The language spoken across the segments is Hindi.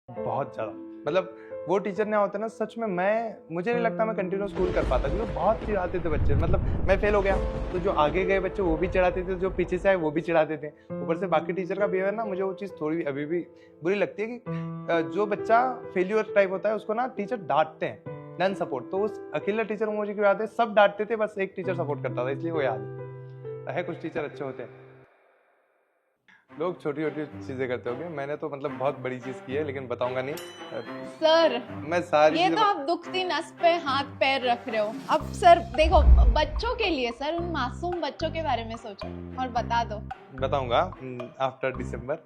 बहुत ज्यादा। मतलब वो टीचर ने होता ना, सच में मुझे नहीं लगता मैं कंटिन्यू स्कूल कर पाता, क्योंकि बहुत चिढ़ाते थे बच्चे। मतलब मैं फेल हो गया तो जो आगे गए बच्चे वो भी चिढ़ाते थे, जो पीछे से आए वो भी चिढ़ाते थे। ऊपर से बाकी टीचर का बिहेवियर ना, मुझे वो चीज़ थोड़ी अभी भी बुरी लगती है कि जो बच्चा फेल्यूर टाइप होता है उसको ना टीचर डांटते हैं, नन सपोर्ट। तो उस अकेला टीचर मुझे क्यों याद है, सब डांटते थे, बस एक टीचर सपोर्ट करता था, इसलिए वो याद है। कुछ टीचर अच्छे होते हैं। लोग छोटी छोटी चीजें करते होंगे, मैंने तो मतलब बहुत बड़ी चीज की है, लेकिन बताऊंगा नहीं। सर मैं सारी ये तो आप दुखती नस पे हाथ पैर रख रहे हो। अब सर देखो, बच्चों के लिए सर, उन मासूम बच्चों के बारे में सोचो और बता दो। बताऊंगा आफ्टर दिसंबर।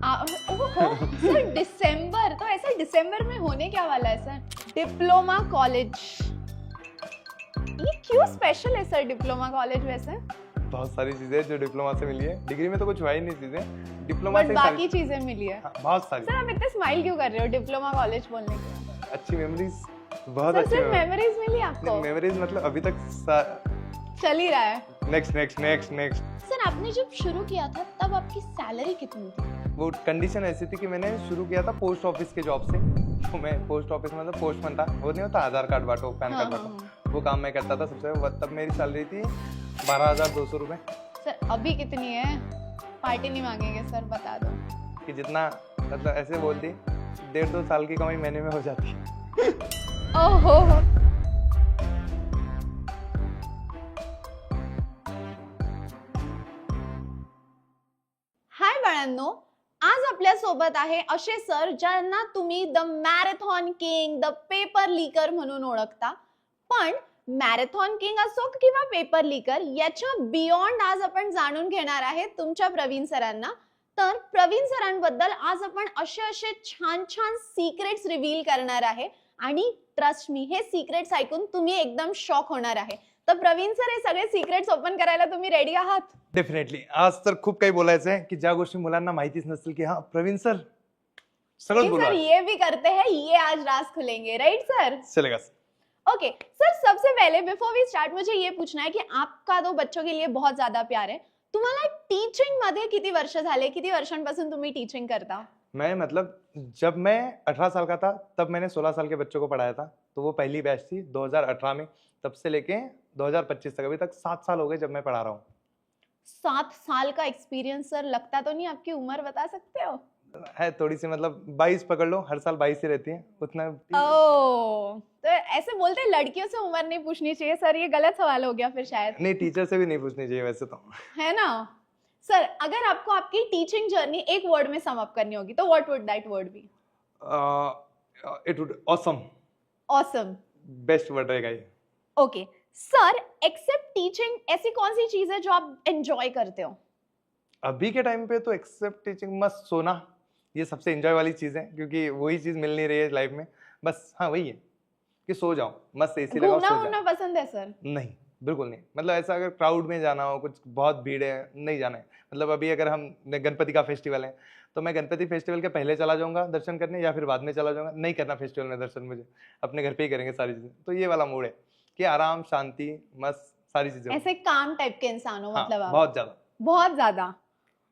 ओहो सर, दिसंबर तो ऐसा दिसंबर में होने क्या वाला है सर? डिप्लोमा कॉलेज, ये क्यों स्पेशल है सर डिप्लोमा कॉलेज? वैसे बहुत सारी चीजें जो डिप्लोमा से मिली है, डिग्री में तो कुछ हुआ ही नहीं चीजें, डिप्लोमा बट से बाकी चीजें मिली है। हाँ, बहुत सारी। सर आप इतने स्माइल क्यों कर रहे हो डिप्लोमा कॉलेज बोलने के? अच्छी मेमोरीज, बहुत सर अच्छी सिर्फ मेमोरीज मिली आपको? मेमोरीज, मतलब अभी तक चल ही रहा है। Next next next next. Sir आपने जब शुरू किया था तब आपकी सैलरी कितनी थी? वो कंडीशन ऐसी थी कि मैंने शुरू किया था पोस्ट ऑफिस के जॉब से। तो मैं पोस्ट ऑफिस में मतलब पोस्टमैन था, वो नहीं होता आधार कार्ड बांटो, पैन कार्ड बांटो, वो काम मैं करता था सबसे। तब मेरी सैलरी थी 12,200 रुपये। सर अभी कितनी है? पार्टी नहीं मांगेंगे सर, बता दो। कि जितना मतलब ऐसे बोलती 1.5-2 साल की कमाई महीने में हो जाती है। ओहो हाय बाळांनो, आज आपल्या सोबत आहे असे सर ज्यांना तुम्ही the marathon king, the paper liquor म्हणून ओळखता. पण मॅरेथॉन किंग असो किंवा पेपर लीकर, याच्या बियॉन्ड आज आपण जाणून घेणार आहे तुमच्या प्रवीण सरांना. तर प्रवीण सरांबद्दल आज आपण असे छान छान सिक्रेट्स रिव्हील करणार आहे आणि ट्रस्ट मी, हे सिक्रेट्स ऐकून तुम्ही एकदम शॉक होणार आहे. तर प्रवीण सर, हे सगळे सिक्रेट्स ओपन करायला तुम्ही रेडी आहात? डेफिनेटली. आज तर खूप काही बोलायचं आहे की ज्या गोष्टी मुलांना माहितीच नसतील, की हा प्रवीण सर सगळं बोलू सर आज. ये भी करते हैं, ये आज राज खुलेंगे, राइट सर? चलेगा. ओके सर, सबसे पहले बिफोर वी स्टार्ट मुझे ये पूछना है कि आपका तो बच्चों के लिए बहुत ज्यादा प्यार है. तुम्हाला टीचिंग मध्ये किती वर्ष झाले, किती वर्षांपासून तुम्ही टीचिंग करता? मैं मतलब जब मैं 18 साल का था तब मैंने 16 साल के बच्चों को पढ़ाया था. तो वो पहली बैच थी 2018 में. तब से लेके 2025 तक, अभी तक 7 साल हो गए जब मैं पढ़ा रहा हूँ. 7 साल का एक्सपीरियंस सर, लगता तो नहीं, आपकी उम्र बता सकते हो? है थोड़ी सी, मतलब 22 पकड़ लो, हर साल 22 ही रहती है उतना. ओह, तो ऐसे बोलते हैं लड़कियों से उम्र नहीं पूछनी चाहिए सर, ये गलत सवाल हो गया फिर शायद. नहीं, टीचर से भी नहीं पूछनी चाहिए वैसे तो. है ना सर? अगर आपको आपकी टीचिंग जर्नी एक वर्ड में सम अप करनी होगी तो what would that word be? It would awesome. Awesome, best word रहेगा ये. ओके सर, एक्सेप्ट टीचिंग ऐसी कौन सी चीज है जो आप एंजॉय करते हो? अभी के टाइम पे तो एक्सेप्ट टीचिंग, मस्त सोना, ये सबसे एंजॉय वाली चीज़ है, क्योंकि वही चीज़ मिल नहीं रही है लाइफ में. बस हाँ वही है कि सो जाओ, मस्त एसी लगाओ, घूमना सो घूमना जाओ. पसंद है सर? नहीं, बिल्कुल नहीं. मतलब ऐसा अगर क्राउड में जाना हो, कुछ बहुत भीड़ है, नहीं जाना है. मतलब अभी अगर हम गणपति का फेस्टिवल है तो मैं गणपति फेस्टिवल के पहले चला जाऊंगा दर्शन करने, या फिर बाद में चला जाऊंगा. नहीं करना फेस्टिवल में दर्शन, मुझे अपने घर पे ही करेंगे सारी चीज़ें. तो ये वाला मूड है कि आराम, शांति, मस्त सारी चीज़ें. ऐसे काम टाइप के इंसान हो हाँ, मतलब आप? बहुत ज़्यादा. बहुत ज्यादा.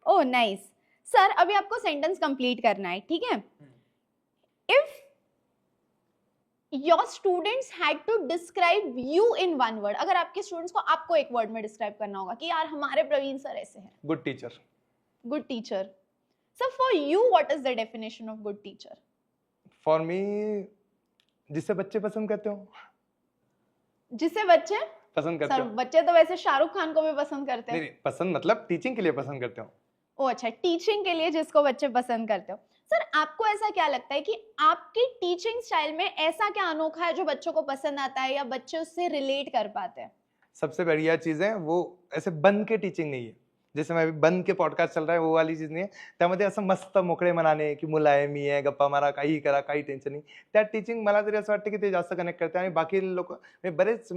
ओह नाइस सर, अभी आपको सेंटेंस कंप्लीट करना है, ठीक है? If your students had to describe you in one word, अगर आपके स्टूडेंट्स को आपको एक वर्ड में डिस्क्राइब करना होगा कि यार हमारे प्रवीण सर ऐसे हैं. Good teacher. Good teacher. Sir for you what is the definition of good teacher? For me, जिसे बच्चे पसंद करते हो. जिसे बच्चे पसंद करते सर, हो. बच्चे तो वैसे शाहरुख खान को भी पसंद करते नहीं हैं. नहीं, पसंद मतलब टीचिंग के लिए पसंद करते हो. ओ अच्छा, टीचिंग के लिए जिसको बच्चे पसंद करते हो. सर आपको ऐसा क्या लगता है कि आपकी टीचिंग स्टाइल में ऐसा क्या अनोखा है जो बच्चों को पसंद आता है या बच्चे उससे रिलेट कर पाते हैं? सबसे बढ़िया चीज है वो, ऐसे बंद के टीचिंग नहीं है. जैसे मैं अभी बंद के पॉडकास्ट चल रहा है, वो वाली चीज नाही आहे. त्यामध्ये असं मस्त मोकळे मनाने की मुलायमी आहे, गप्पा मारा, काही करा, काही टेन्शन नाही. त्या टीचिंग मला तरी असं वाटतं की ते जास्त कनेक्ट करते. आणि बाकी लोक मी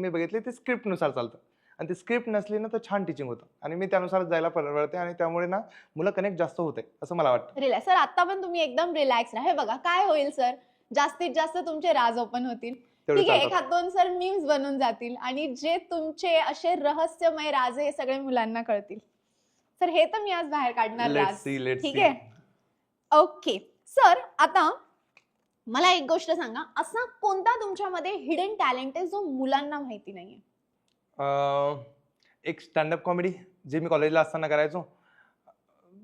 बघितले ते स्क्रिप्टनुसार चालतं, आणि ते स्क्रिप्ट नसली ना तर छान टीचिंग होतं, आणि मी त्यानुसारच जायला परवडते, आणि त्यामुळे ना मुलं कनेक्ट जास्त होते असं मला वाटतं. रिलॅक्स सर, आता पण तुम्ही एकदम रिलॅक्स राहा. हे बघा काय होईल सर, जास्तीत जास्त तुमचे राज ओपन होतील, ठीक आहे? एखाद दोन सर मीम्स बनून जातील, आणि जे तुमचे असे रहस्यमय राज आहे हे सगळे मुलांना कळतील. सर हे तर मी आज बाहेर काढणार राज, ठीक आहे? ओके सर, आता मला एक गोष्ट सांगा, असा कोणता तुमच्यामध्ये हिडन टॅलेंट आहे जो मुलांना माहिती नाहीये? एक स्टँडअप कॉमेडी जे मी कॉलेजला असताना करायचो.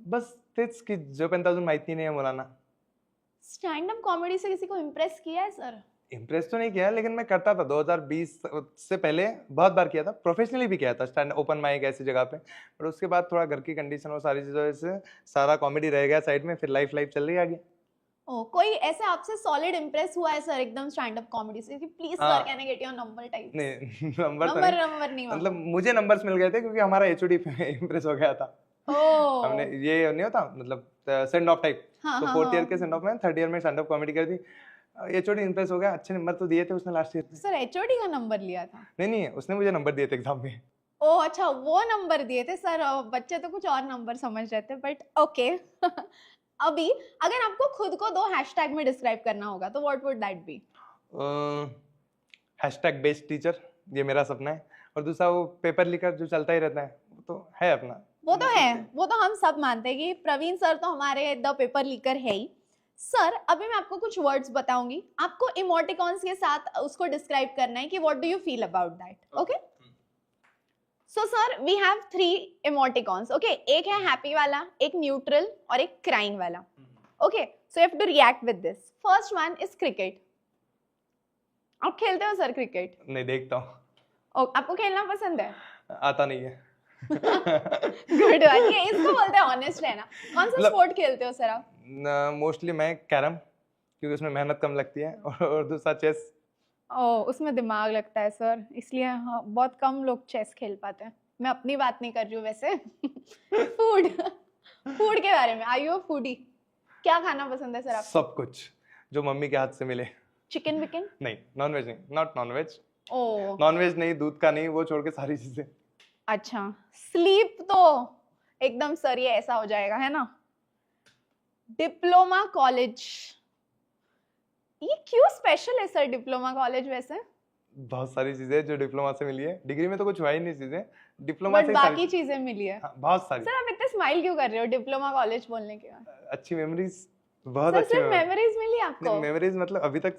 बस तेच की जोपर्यंत अजून माहिती नाही है मुलांना. स्टैंड अप कॉमेडी से किसी को इम्प्रेस किया है सर? इम्प्रेस तो नहीं किया लेकिन मैं करता था 2020 से पहले बहुत बार किया था, प्रोफेशनली भी किया था स्टैंड ओपन माइक ऐसी जगह पे. पर उसके बाद थोड़ा घर की कंडीशन और सारी चीज़ों से सारा कॉमेडी रह गया साइड में, फिर लाइफ लाइफ चल रही है आगे. ओ, कोई ऐसे आपसे सॉलिड इम्प्रेस हुआ है सर एकदम स्टैंड अप कॉमेडी से कि प्लीज सर हाँ. Can I get your number type? नहीं नंबर तो नंबर नहीं, नंबर नहीं मतलब मांगा। मुझे नंबर्स मिल गए थे क्योंकि हमारा एचओडी इम्प्रेस हो गया था. हमने ओ, ये नहीं होता मतलब सेंड ऑफ टाइप, हाँ तो हाँ फोर्थ ईयर के हाँ सेंड ऑफ में थर्ड ईयर में स्टैंड अप कॉमेडी कर दी. एचओडी इम्प्रेस हो गया, अच्छे नंबर तो दिए थे उसने लास्ट ईयर में. सर एचओडी का नंबर लिया था? नहीं उसने मुझे नंबर दिए थे एग्जाम में. ओ अच्छा, वो नंबर दिए थे सर, बच्चे तो कुछ और नंबर समझ रहे थे, बट ओके। अभी अगर आपको खुद को 2 हैशटैग में डिस्क्राइब करना होगा तो what would that be? Hashtag best teacher, ये मेरा सपना है. और दूसरा वो पेपर लिकर जो चलता ही रहता है, वो तो है अपना. वो तो है, वो तो हम सब मानते हैं कि प्रवीण सर तो हमारे द पेपर लीकर है ही. सर अभी मैं आपको कुछ वर्ड्स बताऊंगी, आपको इमोटिकॉन्स के साथ उसको डिस्क्राइब करना है कि what do you feel about that. Okay, so sir we have 3 emoticons. Okay, एक है हैप्पी वाला, एक न्यूट्रल और एक क्राइंग वाला. Okay, so you have to react with this. First one is cricket. आप खेलते हो सर क्रिकेट? नहीं देखता हूँ, आपको खेलना पसंद है? आता नहीं है. गुड वन, ये इसको बोलते हैं ऑनेस्ट रहना. कौन सा मतलब- स्पोर्ट खेलते हो सर आप? मोस्टली मैं कैरम, क्योंकि उसमें मेहनत कम लगती है, और दूसरा चेस. ओ, उसमें दिमाग लगता है सर, इसलिए हाँ, बहुत कम लोग चेस खेल पाते हैं. मैं अपनी बात नहीं कर रही हूँ वैसे. फूड फूड के बारे में, आर यू अ फूडी? क्या खाना पसंद है सर आपको? सब कुछ जो मम्मी के हाथ से मिले. चिकन विकन? नहीं नॉनवेज नहीं, नॉट नॉनवेज. ओ नॉनवेज नहीं, दूध का नहीं, वो छोड़ के सारी चीजें. अच्छा. स्लीप तो एकदम सर ये ऐसा हो जाएगा है ना. डिप्लोमा कॉलेज, ये क्यों स्पेशल है सर डिप्लोमा कॉलेज वैसे? बहुत सारी चीजें जो डिप्लोमा से मिली है, डिग्री में तो कुछ हुआ ही नहीं चीजें, डिप्लोमा बट से ही बाकी सारी. चीजें मिली है. हाँ, बहुत सारी सर आप इतने स्माइल क्यों कर रहे हो डिप्लोमा कॉलेज बोलने के बाद? अच्छी मेमोरीज, बहुत सर अच्छी सिर्फ मेमोरीज मिली आपको? मेमोरीज. मतलब अभी तक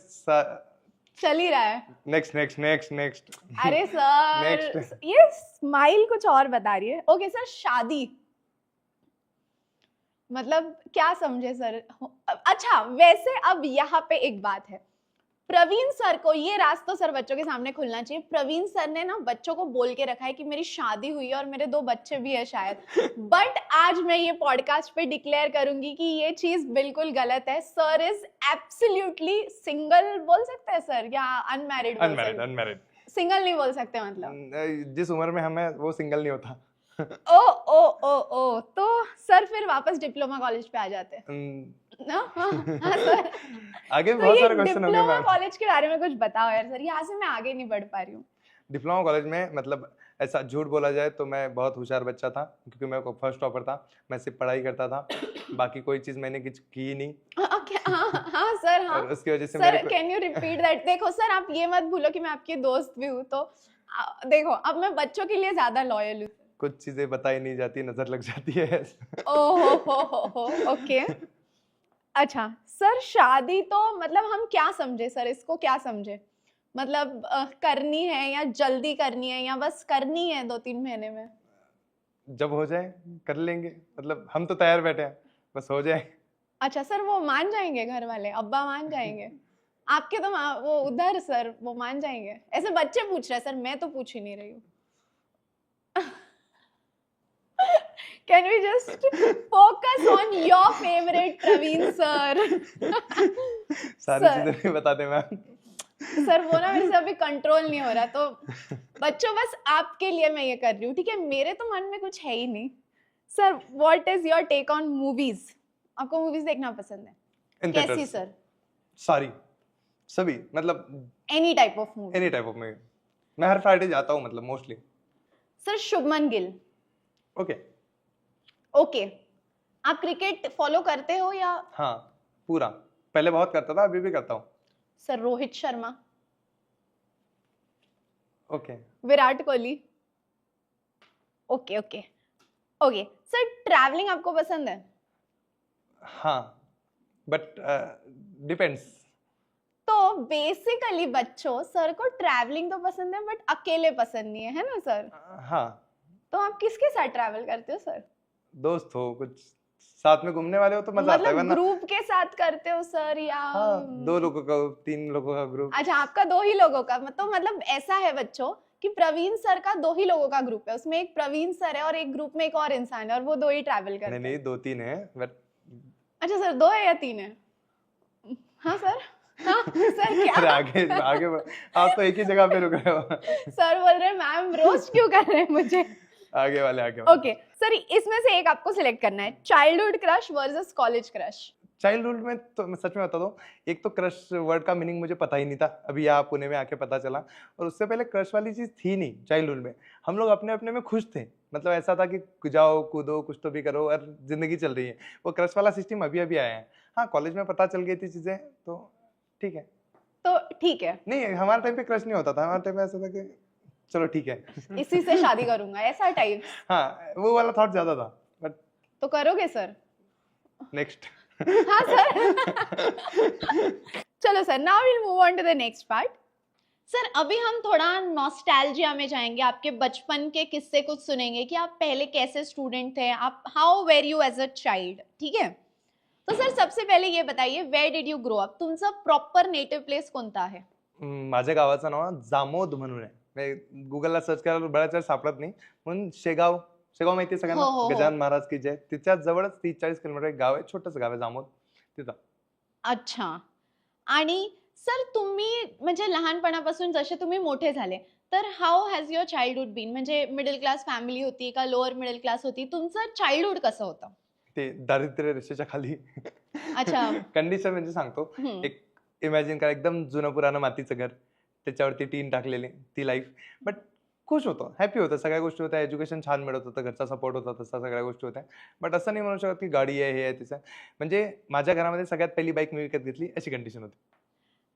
चल ही रहा है. Next next next next. अरे सर Next. ये स्माइल कुछ और बता रही है. ओके सर, शादी मतलब क्या समझे सर? अच्छा वैसे अब यहाँ पे एक बात है, प्रवीण सर को ये राज तो सर बच्चों के सामने खुलना चाहिए. प्रवीण सर ने ना बच्चों को बोल के रखा है कि मेरी शादी हुई है और मेरे 2 बच्चे भी है शायद, बट आज मैं ये पॉडकास्ट पे डिक्लेयर करूंगी कि ये चीज बिल्कुल गलत है. सर इज एब्सोल्युटली सिंगल बोल सकते हैं सर, या अनमैरिड? अनमैरिड. सिंगल नहीं बोल सकते मतलब? जिस उम्र में हम हैं वो सिंगल नहीं होता. ओ ओ ओ ओ, तो सर फिर वापस डिप्लोमा कॉलेज पे आ जाते हैं ना? हाँ, हाँ, सर. आगे तो बहुत ये सारे क्वेश्चन होंगे डिप्लोमा मैम. कॉलेज के बारे में कुछ बताओ यार सर, यहाँ से मैं आगे नहीं बढ़ पा रही हूँ. डिप्लोमा कॉलेज में मतलब ऐसा झूठ बोला जाए तो मैं बहुत होशियार बच्चा था, क्योंकि मैं फर्स्ट टॉपर था. मैं सिर्फ पढ़ाई करता था, बाकी कोई चीज मैंने कुछ की ही नहीं. हाँ सर, हाँ और उसकी वजह से सर मेरे कैन यू रिपीट दैट? देखो सर आप ये मत भूलो कि मैं आपकी दोस्त भी हूँ, तो देखो अब मैं बच्चों के लिए ज्यादा लॉयल हूँ. कुछ चीजें बताई नहीं जाती, नजर लग जाती है. ओहो, ओके. अच्छा सर, शादी तो मतलब हम क्या समझे सर, इसको क्या समझे? मतलब करनी है या जल्दी करनी है या बस करनी है 2-3 महीने में? जब हो जाए कर लेंगे, मतलब हम तो तैयार बैठे हैं, बस हो जाए. अच्छा सर, वो मान जाएंगे घर वाले, अब्बा मान जाएंगे आपके? तो वो उधर सर वो मान जाएंगे? ऐसे बच्चे पूछ रहे हैं सर, मैं तो पूछ ही नहीं रही हूँ. Can we just focus on your favorite Praveen sir? Sorry Sir. चीजें नहीं बताते मैम. सर वो ना मेरे से अभी कंट्रोल नहीं हो रहा, तो बच्चों बस आपके लिए मैं ये कर रही हूँ, ठीक है? मेरे तो मन में कुछ है ही नहीं. Sir what is your take on movies? आपको मूवीज देखना पसंद है? In कैसी theatres. सर? सारी, सभी, मतलब any type of movie? Any type of movie. मैं हर फ्राइडे जाता हूँ, मतलब mostly. Sir Shubman Gill. Okay. Okay, आप क्रिकेट फॉलो करते हो या? हाँ पूरा, पहले बहुत करता था, अभी भी करता हूँ. Sir Rohit Sharma, okay. Virat Kohli. Okay okay okay. Sir travelling आपको पसंद है? हाँ, बट डिपेंड्स. तो बेसिकली बच्चों सर को ट्रैवलिंग तो पसंद है बट अकेले पसंद नहीं है ना सर? हाँ, तो आप किसके साथ ट्रैवल करते हो सर? दोस्त हो कुछ साथ में घूमने वाले हो तो मजा आता है, मतलब वरना ग्रुप के साथ करते हो सर या हाँ 2 लोगों का 3 लोगों का ग्रुप। अच्छा, आपका 2 ही लोगों का मतलब ऐसा है बच्चों कि प्रवीण सर का 2 ही लोगों का ग्रुप है, उसमें एक प्रवीण सर है और एक ग्रुप में एक और इंसान है और वो 2 ही ट्रैवल करते नहीं हैं। नहीं 2-3 है बट अच्छा सर, 2 है या 3 है? हाँ सर, हाँ सर अरे क्या? आगे आगे आप तो एक ही जगह पे रुक रहे हो। सर बोल रहे हैं मैम रोस्ट क्यों कर रहे हैं मुझे? आगे वाले ओके सर, इसमें से एक आपको सिलेक्ट करना है, childhood crush versus college crush. Childhood में तो मैं सच में बता दूं, एक तो क्रश वर्ड का मीनिंग मुझे पता ही नहीं था, अभी यहाँ पुणे में आके पता चला। और उससे पहले क्रश वाली चीज थी नहीं चाइल्डहुड में, हम लोग अपने अपने में खुश थे। मतलब ऐसा था कि जाओ कूदो कुछ तो भी करो और जिंदगी चल रही है। वो क्रश वाला सिस्टम अभी अभी आया है। हाँ कॉलेज में पता चल गई थी चीजें तो ठीक है। तो ठीक है, नहीं हमारे टाइम पे क्रश नहीं होता था, हमारे टाइम पे ऐसा था कि चलो ठीक है। इसी से शादी करूंगा ऐसा टाइप। हाँ वो वाला थॉट ज्यादा था बट तो करोगे सर? नेक्स्ट। हाँ सर। चलो sir, now will move on to the next part. Sir अभी हम थोड़ा नॉस्टैल्जिया में जाएंगे, आपके बचपन के किस्से कुछ सुनेंगे कि आप पहले कैसे स्टूडेंट थे, आप how were you as a child, ठीक है? तो सर सबसे पहले ये बताइए, where did you grow up? तुमचा प्रॉपर नेटिव्ह प्लेस कोणता आहे? माझ्या गावाचं नाव जामोद म्हणून आहे. मी गुगलला सर्च करायला बऱ्याच वेळा सापडत नाही म्हणून शेगाव माहिती आहे हो, सगळ्यांना, हो, हो. गजानन महाराज की जय, तिच्या जवळच 30-40 किलोमीटर एक गाव आहे, छोटंसं गाव आहे जामोद तिथं. अच्छा, आणि सर तुम्ही म्हणजे लहानपणापासून जसे तुम्ही मोठे झाले तर how has your childhood been? म्हणजे मिडल क्लास फॅमिली होती का लोअर मिडल क्लास होती? तुमचं चाइल्डहुड कसं होतं? ते दारिद्र्य रेषेच्या खाली. अच्छा. कंडिशन म्हणजे सांगतो, हम्म. एक इमॅजिन करा एकदम जुनं पुराणं मातीचं घर, त्याच्यावरती टीन टाकलेली ती लाईफ, बट खुश होतो, हॅपी होतं, सगळ्या गोष्टी होत्या, एज्युकेशन छान मिळत होतं, घरचा सपोर्ट होता, तसा सगळ्या गोष्टी होत्या. बट असं नाही म्हणू शकत की गाडी आहे हे आहे तिचं. म्हणजे माझ्या घरामध्ये सगळ्यात पहिली बाईक मी विकत घेतली अशी कंडिशन होती.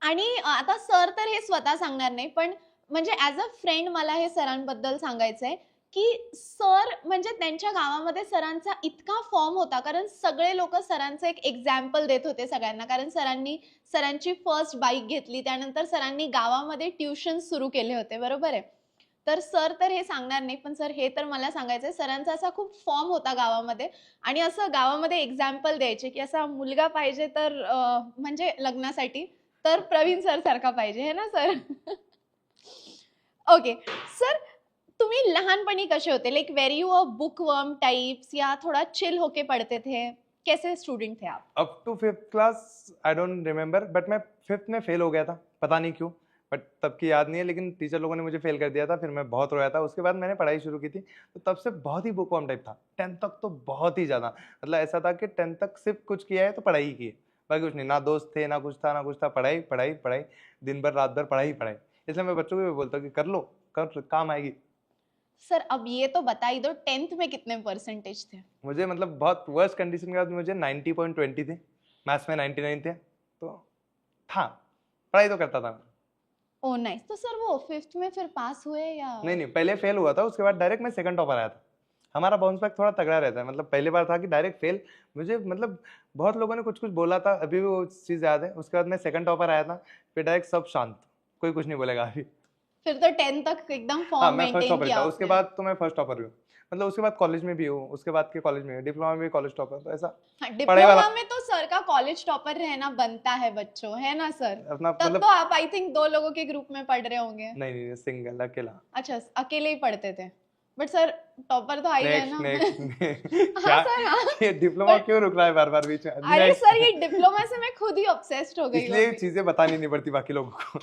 आणि आता सर तर हे स्वतः सांगणार नाही, पण म्हणजे ॲज अ फ्रेंड मला हे सरांबद्दल सांगायचंय की सर म्हणजे त्यांच्या गावामध्ये सरांचा इतका फॉर्म होता, कारण सगळे लोक सरांचं एक एक्झाम्पल देत होते सगळ्यांना, कारण सरांची फर्स्ट बाईक घेतली, त्यानंतर सरांनी गावामध्ये ट्युशन सुरू केले होते, बरोबर आहे? तर सर तर हे सांगणार नाही, पण सर हे तर मला सांगायचंय, सरांचा असा खूप फॉर्म होता गावामध्ये आणि असं गावामध्ये एक्झाम्पल द्यायचे की असा मुलगा पाहिजे तर म्हणजे लग्नासाठी तर प्रवीण सर सारखा पाहिजे, है ना सर? ओके सर, तुम्ही लहानपणी कसे होते? Like were you a bookworm types या थोड़ा चिल होके पढ़ते थे? कैसे स्टूडेंट थे आप? Up to 5th class I don't remember, but मैं 5th में फेल हो गया था, पता नहीं क्यों, बट तब की याद नहीं है, लेकिन टीचर लोगों ने मुझे फेल कर दिया था, फिर मैं बहुत रोया था। उसके बाद मैंने पढ़ाई शुरू की थी, तो तब से बहुत ही बुकवर्म टाइप था। 10th तक तो बहुत ही ज़्यादा, मतलब ऐसा था कि 10th तक सिर्फ कुछ किया है तो पढ़ाई ही की है, बाकी कुछ नहीं, ना दोस्त थे ना कुछ था, पढ़ाई पढ़ाई पढ़ाई, दिन भर रात भर पढ़ाई पढ़ाई। इसलिए मैं बच्चों को भी बोलता हूँ कि कर लो, कर काम आएगी। सर अब ये तो बता ही दो, 10th में कितने परसेंटेज थे? मुझे मतलब बहुत वर्स्ट कंडीशन के बाद मुझे 90.20 थे, मैथ्स में 99 थे, तो था, पढ़ाई तो करता था मैं। ओ नाइस। तो सर वो 5th में फिर पास हुए या? नहीं पहले फेल हुआ था, उसके बाद डायरेक्ट मैं सेकंड टॉपर आया था। हमारा बाउंस बैक थोड़ा तगड़ा रहता है, मतलब पहली बार था कि डायरेक्ट फेल, मुझे मतलब बहुत लोगों ने कुछ कुछ बोला था, अभी भी वो चीज़ याद है। उसके बाद मैं सेकंड टॉपर आया था, फिर डायरेक्ट सब शांत, कोई कुछ नहीं बोलेगा अभी। फिर तो 10th तक एकदम हाँ फॉर्म मैं फर्स्ट मेंटेन टॉपर किया था, उसके आपने। बाद तो मैं फर्स्ट टॉपर भी हूँ, मतलब उसके बाद कॉलेज में भी हूँ, उसके बाद के कॉलेज में डिप्लोमा में भी कॉलेज टॉपर, तो ऐसा हाँ, पढ़ाई डिप्लोमा वाला में तो सर का कॉलेज टॉपर रहना बनता है बच्चों, है ना सर? अपना तब मतलब तो आप आई थिंक 2 लोगों के ग्रुप में पढ़ रहे होंगे। नहीं सिंगल अकेला। अच्छा, अकेले ही पढ़ते थे, बट सर टॉपर तो आई है ना। नेक्स्ट हाँ सर, हाँ। ये डिप्लोमा But- क्यों रुक रहा है बार बार बीच में? अरे Next. सर ये डिप्लोमा से मैं खुद ही ऑब्सेस्ड हो गई हूँ इसलिए अभी। चीजें बतानी नहीं पड़ती बाकी लोगों को।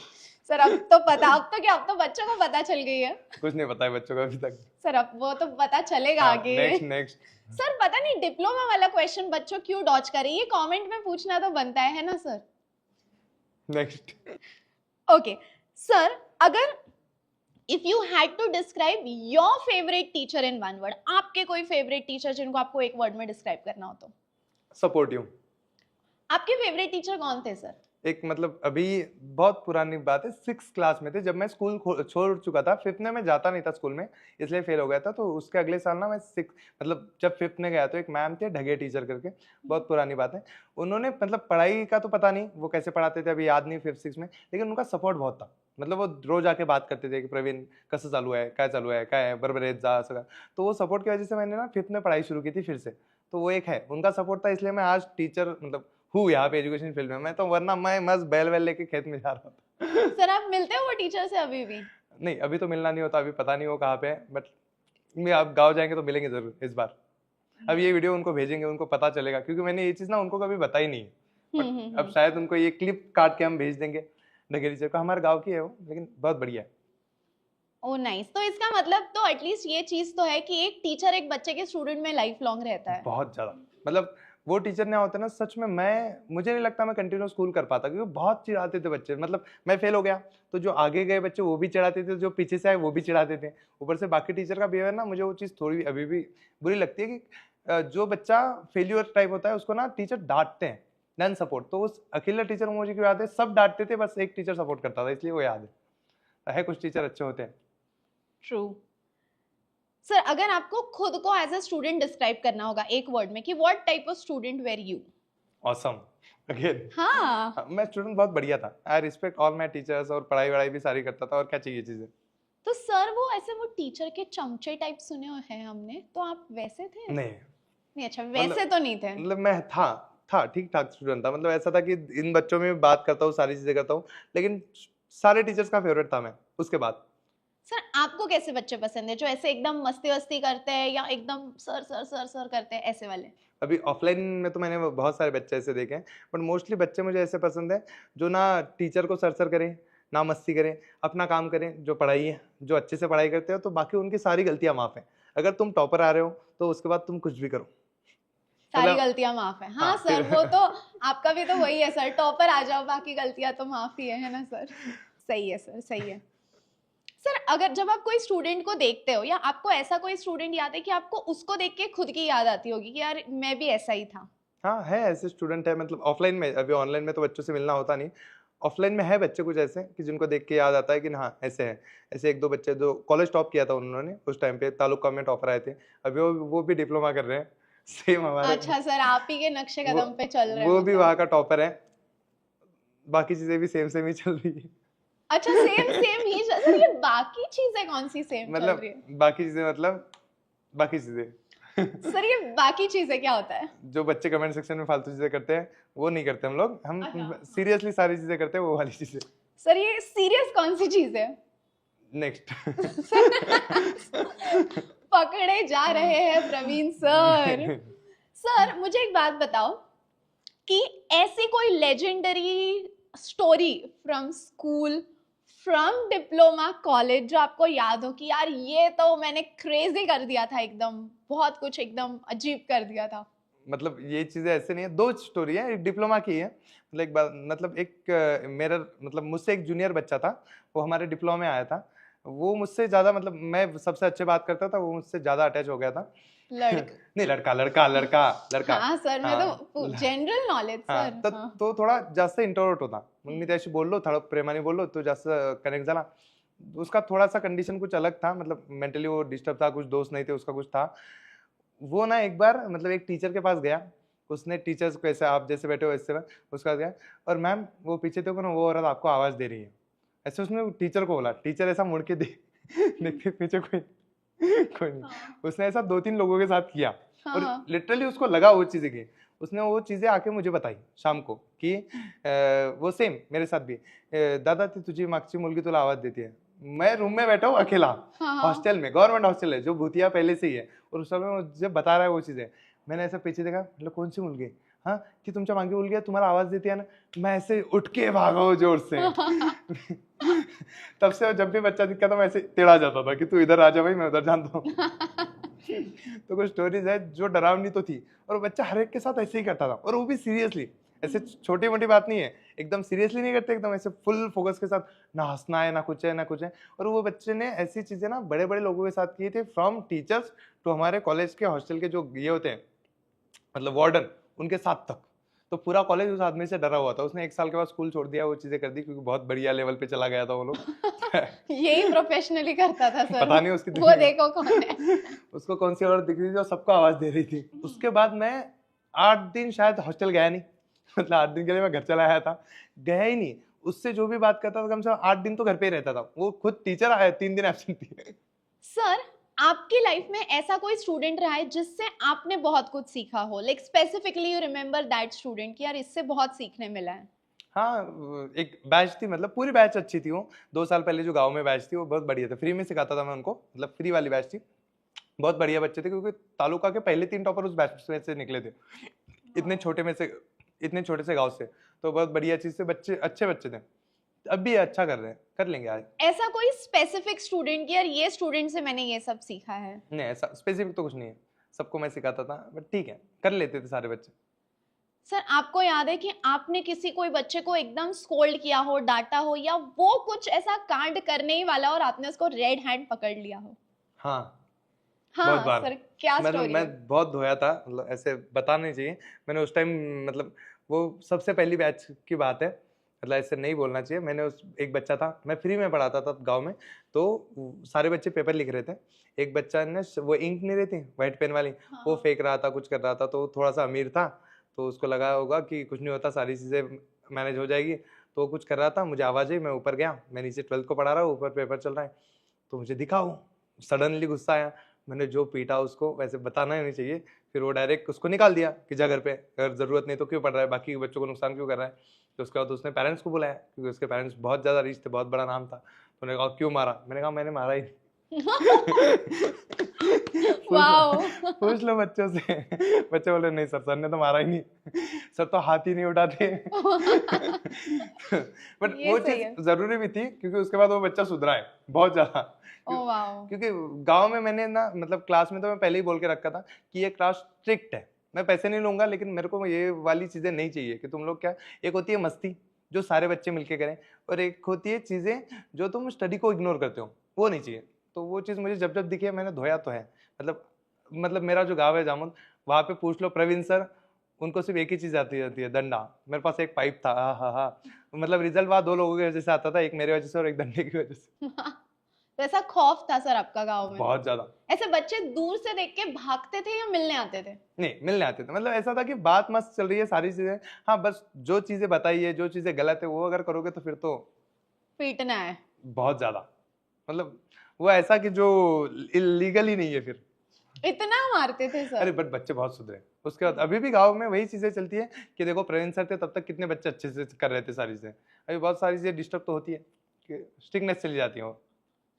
सर अब तो पता, अब तो क्या, अब तो बच्चों को पता चल गई है कुछ नहीं पता है बच्चों को अभी तक। सर, अब वो तो पता चलेगा आगे। नेक्स्ट सर पता नहीं डिप्लोमा वाला क्वेश्चन बच्चों क्यों डॉज करे, ये कमेंट में पूछना तो बनता है ना सर? नेक्स्ट। ओके सर, अगर if you had to describe your favourite teacher in one word, आपके कोई फेवरेट टीचर जिनको आपको एक वर्ड में डिस्क्राइब करना हो तो? सपोर्टिव। आपके फेवरेट टीचर कौन थे सर? एक मतलब अभी बहुत पुरानी बात है, 6th क्लास में थे जब मैं स्कूल छोड़ चुका था। 5th में मैं जाता नहीं था स्कूल में, इसलिए फेल हो गया था। तो उसके अगले साल ना मैं 6 मतलब जब 5th में गया तो एक मैम थे ढगे टीचर करके, बहुत पुरानी बात है। उन्होंने मतलब पढ़ाई का तो पता नहीं वो कैसे पढ़ाते थे, अभी याद नहीं 5th 6 में, लेकिन उनका सपोर्ट बहुत था। मतलब वो रोज आके बात करते थे कि प्रवीण कसं चालू आहे, काय चालू आहे, काय आहे, बरोबर येत जा सगळं। तो वो सपोर्ट की वजह से मैंने ना 5th में पढ़ाई शुरू की थी फिर से। तो वो एक है, उनका सपोर्ट था, इसलिए मैं आज टीचर मतलब हूँ यहाँ पे एजुकेशन फील्ड में। मैं तो वरना मैं मस्त बैल वैल लेके खेत में जा रहा था। सर आप मिलते हो वो टीचर से अभी भी? नहीं, अभी तो मिलना नहीं होता, अभी पता नहीं वो कहाँ पे है, बट मैं आप गाँव जाएंगे तो मिलेंगे जरूर इस बार। अब ये वीडियो उनको भेजेंगे, उनको पता चलेगा, क्योंकि मैंने ये चीज ना उनको कभी बताई नहीं है। बट अब शायद उनको ये क्लिप काट के हम भेज देंगे ढगे टीचर को। हमारे गाँव की है वो, लेकिन बहुत बढ़िया है। ओ नाइस। तो इसका मतलब तो एटलीस्ट ये चीज तो है कि एक टीचर एक बच्चे के स्टूडेंट में लाइफ लॉन्ग रहता है। बहुत ज्यादा, मतलब वो टीचर ना होते ना, सच में मुझे नहीं लगता मैं कंटिन्यू स्कूल कर पाता, क्योंकि बहुत चिढ़ाते थे बच्चे। मतलब मैं फेल हो गया तो जो आगे गए बच्चे वो भी चिढ़ाते थे, जो पीछे से आए वो भी चिढ़ाते थे। ऊपर से बाकी टीचर का बिहेवियर ना, मुझे वो चीज़ थोड़ी अभी भी बुरी लगती है कि जो बच्चा फेल्यूर टाइप होता है उसको ना टीचर डांटते हैं, नन सपोर्ट। तो उस अकेला टीचर मुझे क्यों याद है, सब डांटते थे, बस एक टीचर सपोर्ट करता था, इसलिए वो याद है। कुछ टीचर अच्छे होते हैं। ट्रू। सर अगर आपको खुद को एज अ स्टूडेंट डिस्क्राइब करना होगा एक वर्ड में कि what type of student were you? Awesome. Again हाँ। मैं स्टूडेंट बहुत बढ़िया था। I respect all my teachers, और पढ़ाई वढ़ाई भी सारी करता था, और क्या चाहिए चीजें। तो सर वो ऐसे वो टीचर के चमचे टाइप सुने हैं हमने, तो आप वैसे थे? नहीं, नहीं अच्छा वैसे तो नहीं थे। मतलब मैं था ठीक ठाक स्टूडेंट था। मतलब ऐसा था कि इन बच्चों में बात करता हूँ, सारी चीजें करता हूँ, लेकिन सारे टीचर्स का फेवरेट था मैं उसके बाद। सर आपको कैसे बच्चे पसंद है, जो ऐसे एकदम मस्ती वस्ती करते हैं या एकदम सर सर सर सर करते हैं, ऐसे वाले? अभी ऑफलाइन में तो मैंने बहुत सारे बच्चे ऐसे देखे हैं, बट मोस्टली बच्चे मुझे ऐसे पसंद है जो ना टीचर को सर करें, ना मस्ती करें, अपना काम करें। जो पढ़ाई है, जो अच्छे से पढ़ाई करते हो, तो बाकी उनकी सारी गलतियां माफ है। अगर तुम टॉपर आ रहे हो तो उसके बाद तुम कुछ भी करो, सारी मतलब गलतियां माफ है। हाँ हाँ सर वो तो आपका भी तो वही है सर, टॉपर आ जाओ बाकी गलतियां तो माफ ही है ना सर? सही है सर, सही है। सर अगर जब आप कोई स्टूडेंट को देखते हो, या आपको ऐसा कोई स्टूडेंट याद है कि आपको उसको देख के खुद की याद आती होगी कि यार मैं भी ऐसा ही था? हाँ है, ऐसे स्टूडेंट है। मतलब ऑफलाइन में, अभी ऑनलाइन में तो बच्चों से मिलना होता नहीं। ऑफलाइन में है बच्चे कुछ ऐसे कि जिनको देख के याद आता है कि हाँ ऐसे है। ऐसे एक दो बच्चे जो कॉलेज टॉप किया था उन्होंने उस टाइम पे, तालुका में टॉपर आए थे, अभी वो भी डिप्लोमा कर रहे हैं सेम हमारे। अच्छा सर आप ही के नक्शे वो, कदम पे चल रहे हैं वो भी मतलब। वहाँ का टॉपर है। बाकी चीजें भी सेम सेम ही चल रही है। अच्छा सेम सेम ही सर, ये बाकी चीजें कौन सी सेम चल मतलब रही है? बाकी चीजें, मतलब बाकी चीजें सर ये बाकी चीजें क्या होता है? जो बच्चे कमेंट सेक्शन में फालतू चीजें करते हैं वो नहीं करते हम लोग। हम अच्छा। सीरियसली सारी चीजें करते हैं, वो वाली चीजें। सर ये सीरियस कौन सी चीज है? नेक्स्ट। पकड़े जा रहे हैं प्रवीण सर। सर मुझे एक बात बताओ कि ऐसी कोई legendary story from school, from diploma, college जो आपको याद हो कि यार ये तो मैंने क्रेजी कर दिया था, एकदम बहुत कुछ एकदम अजीब कर दिया था? मतलब ये चीजें ऐसे नहीं है, दो स्टोरी है, एक डिप्लोमा की है। मतलब एक बार, मतलब एक मेरा मतलब मुझसे एक जूनियर बच्चा था, वो हमारे डिप्लोमा में आया था। वो मुझसे ज्यादा, मतलब मैं सबसे अच्छे बात करता था, वो मुझसे ज्यादा अटैच हो गया था। लड़का? नहीं, लड़का लड़का लड़का लड़का। हाँ सर मैं तो जनरल नॉलेज हाँ, सर। तो थोड़ा जास्त इंट्रोवर्ट होता। मग मी त्याशी बोललो, थोडं प्रेमाने बोललो, तो जास्त कनेक्ट झाला। उसका थोड़ा सा कंडीशन कुछ अलग था, मतलब मेंटली वो डिस्टर्ब था, कुछ दोस्त नहीं थे, उसका कुछ था। वो ना एक बार मतलब एक टीचर के पास गया, उसने टीचर्स को, ऐसे आप जैसे बैठे हो ऐसे ना, उसके पास गया, और मैम वो पीछे देखो ना, वो औरत आपको आवाज दे रही है, ऐसे उसने टीचर को बोला। टीचर ऐसा मुड़ के देखते पीछे कोई नहीं। उसने ऐसा 2-3 लोगों के साथ किया, और लिटरली उसको लगा वो चीजें की। उसने वो चीजें आके मुझे बताई शाम को कि वो सेम मेरे साथ भी, दादा ती तुझी मागची मुलगी तुला आवाज देती है। मैं रूम में बैठा हूँ अकेला, हॉस्टल में, गवर्नमेंट हॉस्टल है जो भूतिया पहले से ही है, और उस समय मुझे बता रहा है वो चीजें। मैंने ऐसा पीछे देखा, मतलब कौन सी मुलगी? हाँ कि तुमच्या मागे मुलगी है, तुम्हाला आवाज देती है ना। मैं ऐसे उठ के भागा हूँ जोर से। तब से जब भी बच्चा दिखता था मैं ऐसे टेढ़ा जाता था कि तू इधर आ जा भाई, मैं उधर जानता हूँ। तो कुछ स्टोरीज है जो डरावनी तो थी, और बच्चा हर एक के साथ ऐसे ही करता था, और वो भी सीरियसली। ऐसे छोटी मोटी बात नहीं है, एकदम सीरियसली नहीं करते, एकदम ऐसे फुल फोकस के साथ, ना हंसना है ना कुछ है ना कुछ है। और वो बच्चे ने ऐसी चीजें ना बड़े बड़े लोगों के साथ की थी, फ्रॉम टीचर्स टू हमारे कॉलेज के हॉस्टल के जो ये होते हैं, मतलब वार्डन, उनके साथ तक। तो पूरा कॉलेज उस आदमी से डरा हुआ था। उसने 1 साल के बाद स्कूल छोड़ दिया, वो चीजें कर दी क्योंकि बहुत बढ़िया लेवल पे चला गया था वो लोग। यही प्रोफेशनली करता था सर। पता नहीं उसकी वो देखो कौन है। उसको कौन सी औरत दिख रही थी जो सबको आवाज दे रही थी। उसके बाद मैं 8 दिन शायद हॉस्टल गया नहीं। मतलब 8 दिन के लिए मैं घर चला आया था, गया ही नहीं। उससे जो भी बात करता था कम से कम 8 दिन तो घर पे ही रहता था। वो खुद टीचर आया, 3 दिन एब्सेंट थी। सर आपकी लाइफ में ऐसा कोई स्टूडेंट रहा है जिससे आपने बहुत कुछ सीखा हो, like specifically you remember that student कि यार इससे बहुत सीखने मिला है? हाँ, एक बैच थी, मतलब पूरी बैच अच्छी थी। वो 2 साल पहले जो गांव में बैच थी वो बहुत बढ़िया थी, फ्री में सिखाता था मैं उनको, मतलब फ्री वाली बैच थी। बहुत बढ़िया बच्चे थे क्योंकि तालुका के पहले 3 टॉपर उस बैच में से निकले थे, इतने छोटे से गांव से। तो बहुत बढ़िया चीज से बच्चे, अच्छे बच्चे थे। अब भी अच्छा कर रहे हैं, कर लेंगे आज। ऐसा कोई स्पेसिफिक स्टूडेंट कि यार ये स्टूडेंट से मैंने ये सब सीखा है? नहीं, ऐसा स्पेसिफिक तो कुछ नहीं है, सबको मैं सिखाता था, बट ठीक है, कर लेते थे सारे बच्चे। सर आपको याद है कि आपने किसी कोई बच्चे को एकदम स्कोल्ड किया हो, डांटा हो, या वो कुछ ऐसा कांड करने ही वाला और आपने उसको रेड हैंड पकड़ लिया हो? हाँ, हाँ बहुत बार। सर, क्या स्टोरी है? मैं बहुत धोया था, मतलब ऐसे बताना नहीं चाहिए। मैंने उस टाइम, मतलब वो सबसे पहली बैच की बात है, मतलब ऐसे नहीं बोलना चाहिए। मैंने उस, एक बच्चा था, मैं फ्री में पढ़ाता था गांव में, तो सारे बच्चे पेपर लिख रहे थे। एक बच्चा ने वो इंक नहीं रहती व्हाइट पेन वाली, वो फेंक रहा था, कुछ कर रहा था। तो थोड़ा सा अमीर था, तो उसको लगा होगा कि कुछ नहीं होता, सारी चीज़ें मैनेज हो जाएगी। तो वो कुछ कर रहा था, मुझे आवाज़ आई, मैं ऊपर गया। मैं नीचे 12th को पढ़ा रहा हूँ, ऊपर पेपर चल रहा है, तो मुझे दिखा वो, सडनली गुस्सा आया। मैंने जो पीटा उसको, वैसे बताना ही नहीं चाहिए। फिर वो डायरेक्ट उसको निकाल दिया कि जा घर पे, अगर ज़रूरत नहीं तो क्यों पढ़ रहा है, बाकी के बच्चों को नुकसान क्यों कर रहा है। तो उसके बाद उसने पेरेंट्स को बुलाया, क्योंकि उसके पेरेंट्स बहुत ज़्यादा रिच थे, बहुत बड़ा नाम था। तो उन्होंने कहा क्यों मारा? मैंने कहा मैंने मारा ही नहीं। पूछ लो बच्चों से। बच्चे बोले नहीं सर ने तो मारा ही नहीं, सर तो हाथ ही नहीं उठाते। बट वो चीज जरूरी भी थी क्योंकि उसके बाद वो बच्चा सुधरा है बहुत ज्यादा। क्योंकि गांव में मैंने ना, मतलब क्लास में तो मैं पहले ही बोल के रखा था कि ये क्लास स्ट्रिक्ट है, मैं पैसे नहीं लूंगा, लेकिन मेरे को ये वाली चीजें नहीं चाहिए कि तुम लोग क्या, एक होती है मस्ती जो सारे बच्चे मिलके करें, और एक होती है चीजें जो तुम स्टडी को इग्नोर करते हो, वो नहीं चाहिए। तो वो चीज मुझे जब जब दिखी है मैंने धोया तो है। मतलब मेरा जो गाँव है जामुन, वहाँ पे पूछ लो प्रवीण सर, उनको सिर्फ एक ही चीज आती जाती है, डंडा। मेरे पास एक पाइप था, हा। मतलब रिजल्ट वहाँ 2 लोगों की वजह से आता था, एक मेरे वजह से और एक डंडे की वजह से। तो ऐसा खौफ था सर आपका गांव में? बहुत ज्यादा। ऐसे बच्चे दूर से देख के भागते थे या मिलने आते थे? नहीं, मिलने आते थे। मतलब ऐसा था कि बात मस्त चल रही है, सारी चीजें, हाँ बस जो चीजें बताई है, जो चीजें गलत है, वो अगर करोगे तो फिर तो पीटना है बहुत ज्यादा। मतलब वो ऐसा कि जो इलीगल ही नहीं है फिर। इतना मारते थे सर? अरे बट बच्चे बहुत सुधरे। उसके बाद अभी भी गांव में वही चीजें चलती है कि देखो प्रवीण सर थे तब तक कितने बच्चे अच्छे से कर रहे थे सारी चीजें। अभी बहुत सारी चीजें डिस्टर्ब तो होती है कि स्ट्रिक्टनेस चली जाती है।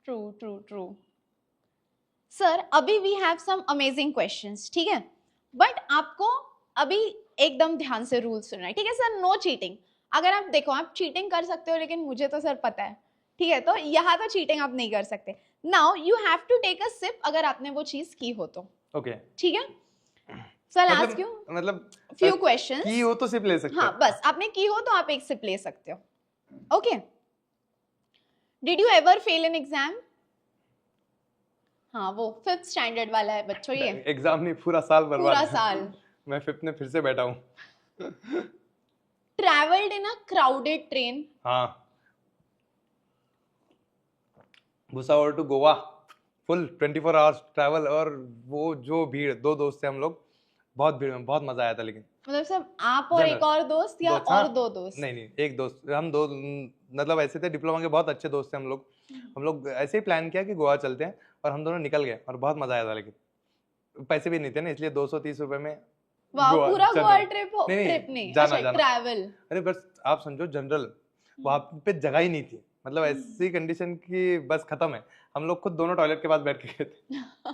ट्रू सर, अभी we have some amazing questions, ठीक है? बट आपको अभी एकदम ध्यान से रूल सुनना है, ठीक है सर? No cheating. अगर आप देखो, आप चीटिंग कर सकते हो, लेकिन मुझे तो सर पता है, ठीक है? तो यहाँ तो चीटिंग आप नहीं कर सकते। Now you have to take a sip अगर आपने वो चीज की हो तो। ओके, ठीक है सर? आस्क यू मतलब फ्यू क्वेश्चंस। की हो तो सिप ले सकते हो। हाँ, बस आपने की हो तो आप एक सिप ले सकते हो। Okay, did you ever fail in exam? हाँ, वो 5th स्टैंडर्ड वाला है बच्चों ये। एग्जाम नहीं, पूरा साल बर्बाद। पूरा साल। मैं 5th में फिर से बैठा हूँ। Travelled in a crowded train? हाँ, Bhusawal to Goa, full 24 hours travel, और वो जो भीड़, 2 दोस्त थे हम लोग, बहुत भीड़ में बहुत मजा आया था। लेकिन मतलब सब आप और एक और दोस्त या दोस्त, और हाँ, 2 दोस्त? नहीं, एक दोस्त, हम 2, मतलब ऐसे थे, डिप्लोमा के बहुत अच्छे दोस्त थे हम लोग। हम लोग ऐसे ही प्लान किया कि गोवा चलते हैं, और हम दोनों निकल गए और बहुत मजा आया था। लेकिन पैसे भी नहीं थे ना, इसलिए 230 रुपए में पूरा गोवा ट्रिप नहीं, जाना ट्रैवल। अरे बस आप समझो, जनरल वहाँ पे जगह ही नहीं थी, मतलब ऐसी कंडीशन की बस खत्म है। हम लोग खुद दोनों टॉयलेट के पास बैठ के गए थे।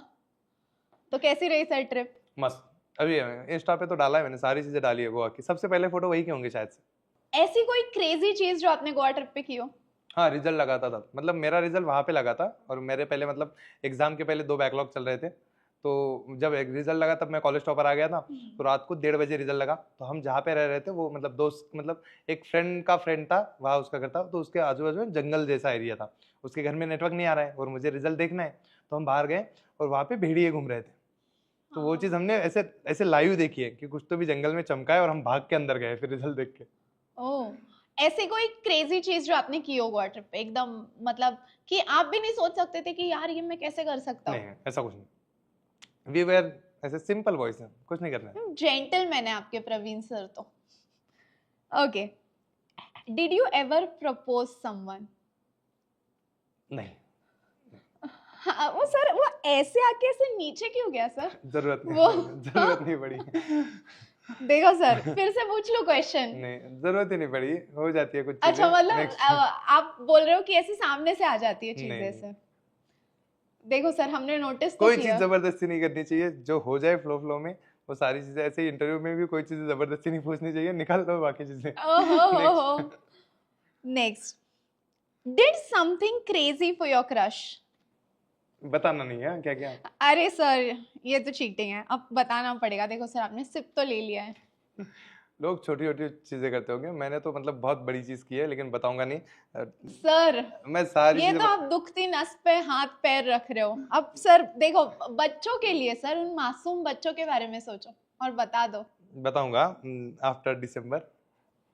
तो कैसी रही सर ट्रिप? मस्त। अभी इंस्टा पे तो डाला है मैंने, सारी चीजें डाली है गोवा की, सबसे पहले फोटो वही के होंगे शायद से। ऐसी कोई क्रेजी चीज जो आपने गोवा ट्रिप पे की हो? हाँ, रिजल्ट लगा था तब, मतलब मेरा रिजल्ट वहाँ पे लगा था, और मेरे पहले, मतलब एग्जाम के पहले 2 बैकलॉग चल रहे थे। तो जब रिजल्ट लगा तब मैं कॉलेज टॉपर आ गया था। तो रात को 1:30 बजे रिजल्ट लगा। तो हम जहाँ पे रह रहे थे, वो मतलब दोस्त, मतलब एक फ्रेंड का फ्रेंड था वहाँ, उसका घर था, तो उसके आजू बाजू में जंगल जैसा एरिया था। उसके घर में नेटवर्क नहीं आ रहा है और मुझे रिजल्ट देखना है, तो हम बाहर गए और वहाँ पे भेड़िए घूम रहे थे। तो वो हाँ। चीज हमने ऐसे ऐसे लाइव देखी है कि कुछ तो भी जंगल में चमका है और हम भाग के अंदर गए फिर रिजल्ट देख के। ओह, ऐसी कोई क्रेजी चीज जो आपने की हो गोवा ट्रिप पे, एकदम मतलब कि आप भी नहीं सोच सकते थे कि यार ये मैं कैसे कर सकता नहीं हूँ? ऐसा कुछ नहीं, वी वेर ऐसे सिंपल वॉइस है, कुछ नहीं करना है। जेंटलमैन है आपके प्रवीण सर तो। Okay, did you ever propose someone? नहीं, हाँ, वो सर वो ऐसे आके ऐसे नीचे क्यों गया सर? जरूरत नहीं वो जरूरत नहीं पड़ी। देखो सर, फिर से पूछ लो क्वेश्चन। नहीं, जरूरत ही नहीं पड़ी, हो जाती है कुछ अच्छा, चीजें। मतलब नेक्स्ट। आप बोल रहे हो कि ऐसे सामने से आ जाती है नहीं, चीजें नहीं। सर। देखो सर, हमने नोटिस तो कोई चीज किया। जबरदस्ती नहीं करनी चाहिए, जो हो जाए फ्लो फ्लो में वो सारी चीजें। ऐसे इंटरव्यू में भी कोई चीजें जबरदस्ती नहीं पूछनी चाहिए, निकाल दो बाकी चीजें। ओहो, next. Next, did something crazy for your crush? बताना नहीं है क्या क्या। अरे सर, ये तो चीटिंग है, अब बताना पड़ेगा। देखो सर, आपने सिप तो ले लिया है। लोग छोटी छोटी चीजें करते होंगे, मैंने तो मतलब बहुत बड़ी चीज की है, लेकिन बताऊंगा नहीं। सर, मैं सारी ये चीजें तो आप दुखती नस पे हाथ पैर रख रहे हो। अब सर देखो, बच्चों के लिए सर, उन मासूम बच्चों के बारे में सोचो और बता दो। बताऊंगा आफ्टर दिसंबर।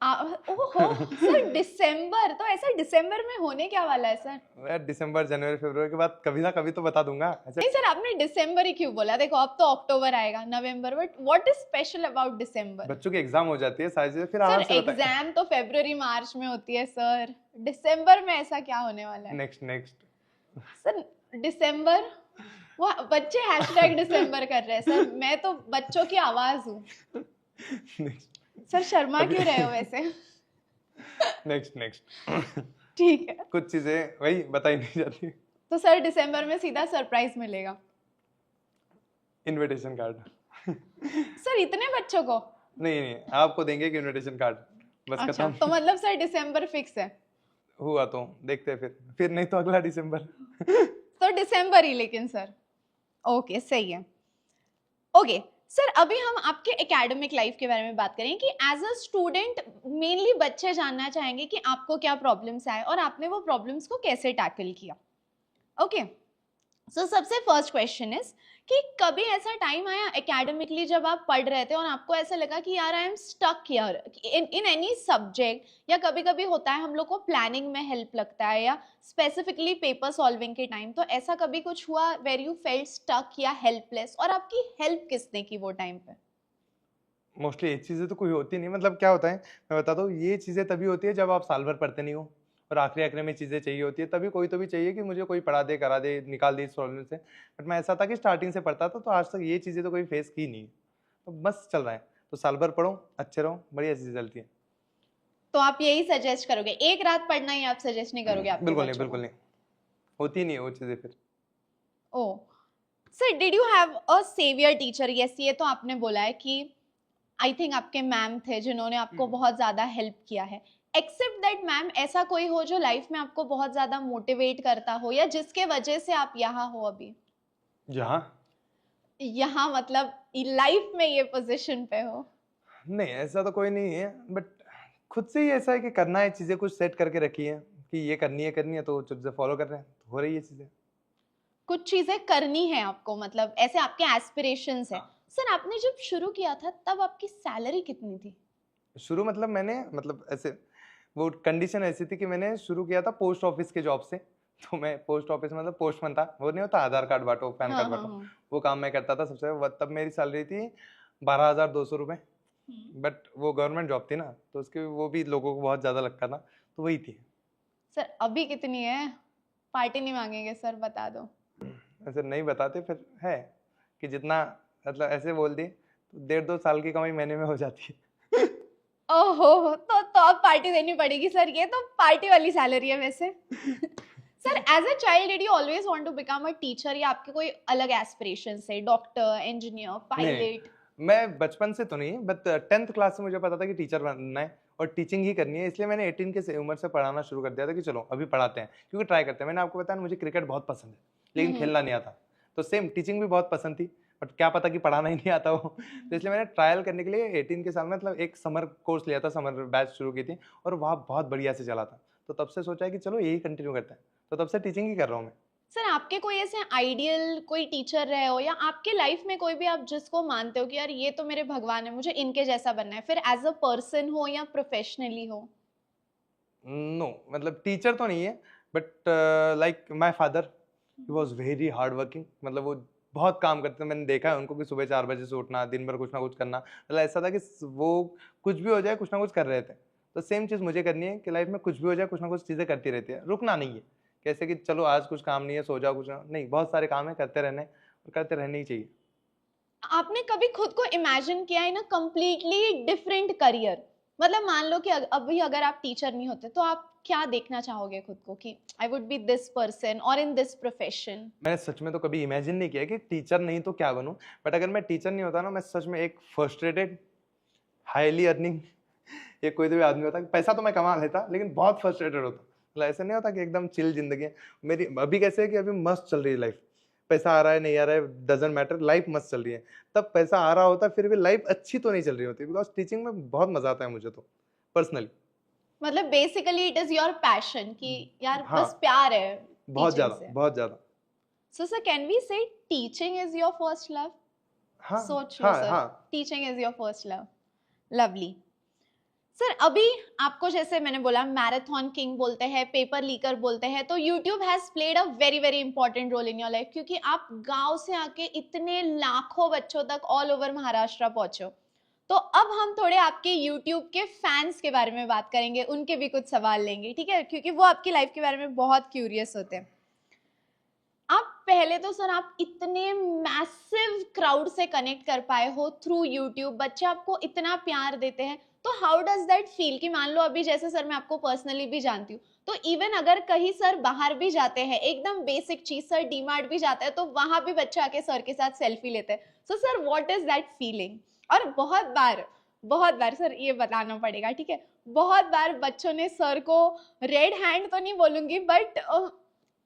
ओहो सर, दिसंबर तो ऐसा दिसंबर में होने क्या वाला है सर? मैं दिसंबर जनवरी फरवरी के बाद कभी ना कभी तो बता दूंगा ऐसे। नहीं सर, आपने दिसंबर ही क्यों बोला? देखो अब तो अक्टूबर आएगा, नवंबर, but what is special about December? बच्चों की एग्जाम हो जाती है, सारी चीजें फिर सर आराम से बताएं। एग्जाम तो फरवरी मार्च में होती है सर, दिसंबर में ऐसा क्या होने वाला है? Next next. सर दिसंबर, वो बच्चे हैशटैग दिसंबर कर रहे हैं सर, मैं तो बच्चों की आवाज हूँ। नेक्स्ट सर शर्मा क्यों रहे हो वैसे? Next next. ठीक है, कुछ चीजें वही बताई नहीं जाती। तो सर दिसंबर में सीधा सरप्राइज मिलेगा इनविटेशन कार्ड। सर इतने बच्चों को? नहीं नहीं, आपको देंगे कि इनविटेशन कार्ड, बस अच्छा, खत्म। तो मतलब सर दिसंबर फिक्स है? हुआ तो देखते हैं, फिर नहीं तो अगला दिसंबर। तो दिसंबर ही लेकिन सर। ओके, सही है। ओके सर, अभी हम आपके एकेडमिक लाइफ के बारे में बात करें कि एज अ स्टूडेंट मेनली बच्चे जानना चाहेंगे कि आपको क्या प्रॉब्लम्स आए और आपने वो प्रॉब्लम्स को कैसे टैकल किया। ओके, सो सबसे फर्स्ट क्वेश्चन इज कि कभी ऐसा टाइम आया एकेडमिकली जब आप पढ़ रहे थे और आपको ऐसा लगा कि यार I am stuck here in any subject, या कभी कभी होता है हम लोग को प्लानिंग में हेल्प लगता है या स्पेसिफिकली पेपर सॉल्विंग के टाइम, तो ऐसा कभी कुछ हुआ वेर यू फेल्ट स्टक या हेल्पलेस, और आपकी हेल्प किसने की वो टाइम पे? मोस्टली ये चीजें तो कोई होती नहीं, मतलब क्या होता है मैं बताता हूँ, ये चीजें तभी होती है जब आप साल भर पढ़ते नहीं हो और आखिरी आखिरी में चीजें चाहिए होती है, तभी कोई तो भी चाहिए कि मुझे कोई पढ़ा दे, करा दे, निकाल दे इस प्रॉब्लम से। बट मैं ऐसा था कि स्टार्टिंग से पढ़ता था, तो आज तक ये चीजें तो कोई फेस की नहीं, तो बस चल रहा है। तो साल भर पढ़ो, अच्छे रहो, बढ़िया चीजें चलती है। तो आप यही सजेस्ट करोगे, एक रात पढ़ना ही आप सजेस्ट नहीं करोगे आपके बिल्कुल नहीं, बच्चों बिल्कुल को? नहीं, होती नहीं है वो चीजें फिर। Oh sir, did you have a saviour teacher? Yes, ये तो आपने बोला है कि आई थिंक आपके मैम थे जिन्होंने आपको बहुत ज्यादा हेल्प किया है। एक्सेप्ट दैट मैम, ऐसा कोई हो जो लाइफ में आपको बहुत ज्यादा मोटिवेट करता हो या जिसके वजह से आप यहाँ हो अभी? जहाँ यहाँ मतलब लाइफ में ये पोजीशन पे हो? नहीं, ऐसा तो कोई नहीं है, बट खुद से ही ऐसा है कि करना है, चीजें कुछ सेट करके रखी है कि ये करनी है, तो चुप से फॉलो कर रहे हैं, तो हो रही है चीजें। कुछ चीजें करनी है आपको, मतलब ऐसे आपके एस्पिरेशंस है। सर आपने जब शुरू किया था तब आपकी सैलरी कितनी थी? शुरू मतलब मैंने मतलब ऐसे, वो कंडीशन ऐसी थी कि मैंने शुरू किया था पोस्ट ऑफिस के जॉब से। तो मैं पोस्ट ऑफिस मतलब पोस्टमैन था, वो नहीं होता आधार कार्ड बांटो, पैन हाँ कार्ड हाँ बांटो, हाँ। वो काम मैं करता था सबसे। तब मेरी सैलरी थी 12,200 रुपये, बट वो गवर्नमेंट जॉब थी ना, तो उसके वो भी लोगों को बहुत ज़्यादा लगता था, तो वही थी। सर अभी कितनी है? पार्टी नहीं मांगेंगे सर, बता दो। ऐसे नहीं बताते फिर, है कि जितना मतलब ऐसे बोल दी तो 1.5-2 साल की कमाई महीने में हो जाती है। ओहो, तो अब पार्टी देनी पड़ेगी सर, ये तो पार्टी वाली सैलरी है वैसे। Sir as a child did you always want to become a teacher, या आपके कोई अलग एस्पिरेशंस है, डॉक्टर, इंजीनियर, नहीं, पायलट? मैं बचपन से तो नहीं, बट 10th क्लास से मुझे पता था कि टीचर बनना है और टीचिंग ही करनी है, इसलिए मैंने 18 के उम्र से पढ़ाना शुरू कर दिया था कि चलो अभी पढ़ाते हैं, क्योंकि ट्राई करते हैं। मैंने आपको बताया मुझे क्रिकेट बहुत पसंद है, लेकिन खेलना नहीं आता, तो सेम टीचिंग भी बहुत पसंद थी, बट क्या पता कि पढ़ाना ही नहीं आता हो। तो इसलिए मैंने ट्रायल करने के लिए 18 के साल में मतलब एक समर कोर्स लिया था, समर बैच शुरू की थी, और वहाँ बहुत बढ़िया से चला था। तो तब से सोचा है कि चलो यही कंटिन्यू करते हैं, तो तब से टीचिंग ही कर रहा हूँ मैं। सर आपके कोई ऐसे आइडियल कोई टीचर रहे हो, या आपके लाइफ में कोई भी आप जिसको मानते हो कि यार ये तो मेरे भगवान है, मुझे इनके जैसा बनना है, फिर एज अ पर्सन हो या प्रोफेशनली हो? नो, मतलब टीचर तो नहीं है, but like my father, he was very hard working. मतलब वो बहुत काम करते थे, मैंने देखा है उनको कि सुबह 4 बजे से उठना, दिन भर कुछ ना कुछ करना। मतलब ऐसा था कि वो कुछ भी हो जाए कुछ ना कुछ कर रहे थे। तो सेम चीज़ मुझे करनी है कि लाइफ में कुछ भी हो जाए कुछ ना कुछ चीज़ें करती रहती है, रुकना नहीं है। कैसे कि चलो आज कुछ काम नहीं है सो जाओ, कुछ नहीं, बहुत सारे काम है, करते रहने और करते रहने ही चाहिए। आपने कभी खुद को इमेजिन किया है ना कंप्लीटली डिफरेंट करियर? मतलब मान लो कि अभी अगर आप टीचर नहीं होते तो आप क्या देखना चाहोगे खुद को कि I would be this person और इन दिस प्रोफेशन? मैंने सच में तो कभी इमेजिन नहीं किया कि टीचर नहीं तो क्या बनूं, बट अगर मैं टीचर नहीं होता ना, मैं सच में एक फ्रस्ट्रेटेड, हाईली अर्निंग ये कोई तो भी आदमी होता, पैसा तो मैं कमा लेता लेकिन बहुत फ्रस्ट्रेटेड होता। मतलब ऐसा नहीं होता कि एकदम चिल जिंदगी है मेरी। अभी कैसे है कि अभी मस्त चल रही है लाइफ, पैसा आ रहा है नहीं आ रहा है डजेंट मैटर, लाइफ मस्त चल रही है। तब पैसा आ रहा होता फिर भी लाइफ अच्छी तो नहीं चल रही होती, बिकॉज टीचिंग में बहुत मजा आता है मुझे तो पर्सनली। मतलब basically it is your passion कि यार हाँ, बस प्यार है बहुत टीचिंग ज्यादा से। बहुत ज्यादा। सो सर कैन वी से teaching is your first love? हाँ सोच लो हाँ सर, हाँ। Teaching is your first love. Lovely. Sir अभी आपको जैसे मैंने बोला मैराथन किंग बोलते हैं, पेपर लीकर बोलते हैं, तो YouTube has played a very very important role in your life, क्योंकि आप गांव से आके इतने लाखों बच्चों तक ऑल ओवर महाराष्ट्र पहुंचे हो। तो अब हम थोड़े आपके यूट्यूब के फैंस के बारे में बात करेंगे, उनके भी कुछ सवाल लेंगे, ठीक है, क्योंकि वो आपकी लाइफ के बारे में बहुत क्यूरियस होते हैं। आप पहले तो सर आप इतने मैसिव क्राउड से कनेक्ट कर पाए हो थ्रू यूट्यूब, बच्चे आपको इतना प्यार देते हैं, तो हाउ डज दैट फील कि मान लो अभी जैसे सर मैं आपको पर्सनली भी जानती हूँ, तो इवन अगर कहीं सर बाहर भी जाते हैं, एकदम बेसिक चीज, सर डीमार्ट भी जाता है तो वहां भी बच्चे आके सर के साथ सेल्फी लेते हैं। So sir what is that feeling? और बहुत बार सर ये बताना पड़ेगा, ठीक है, बहुत बार बच्चों ने सर को रेड हैंड तो नहीं बोलूंगी, बट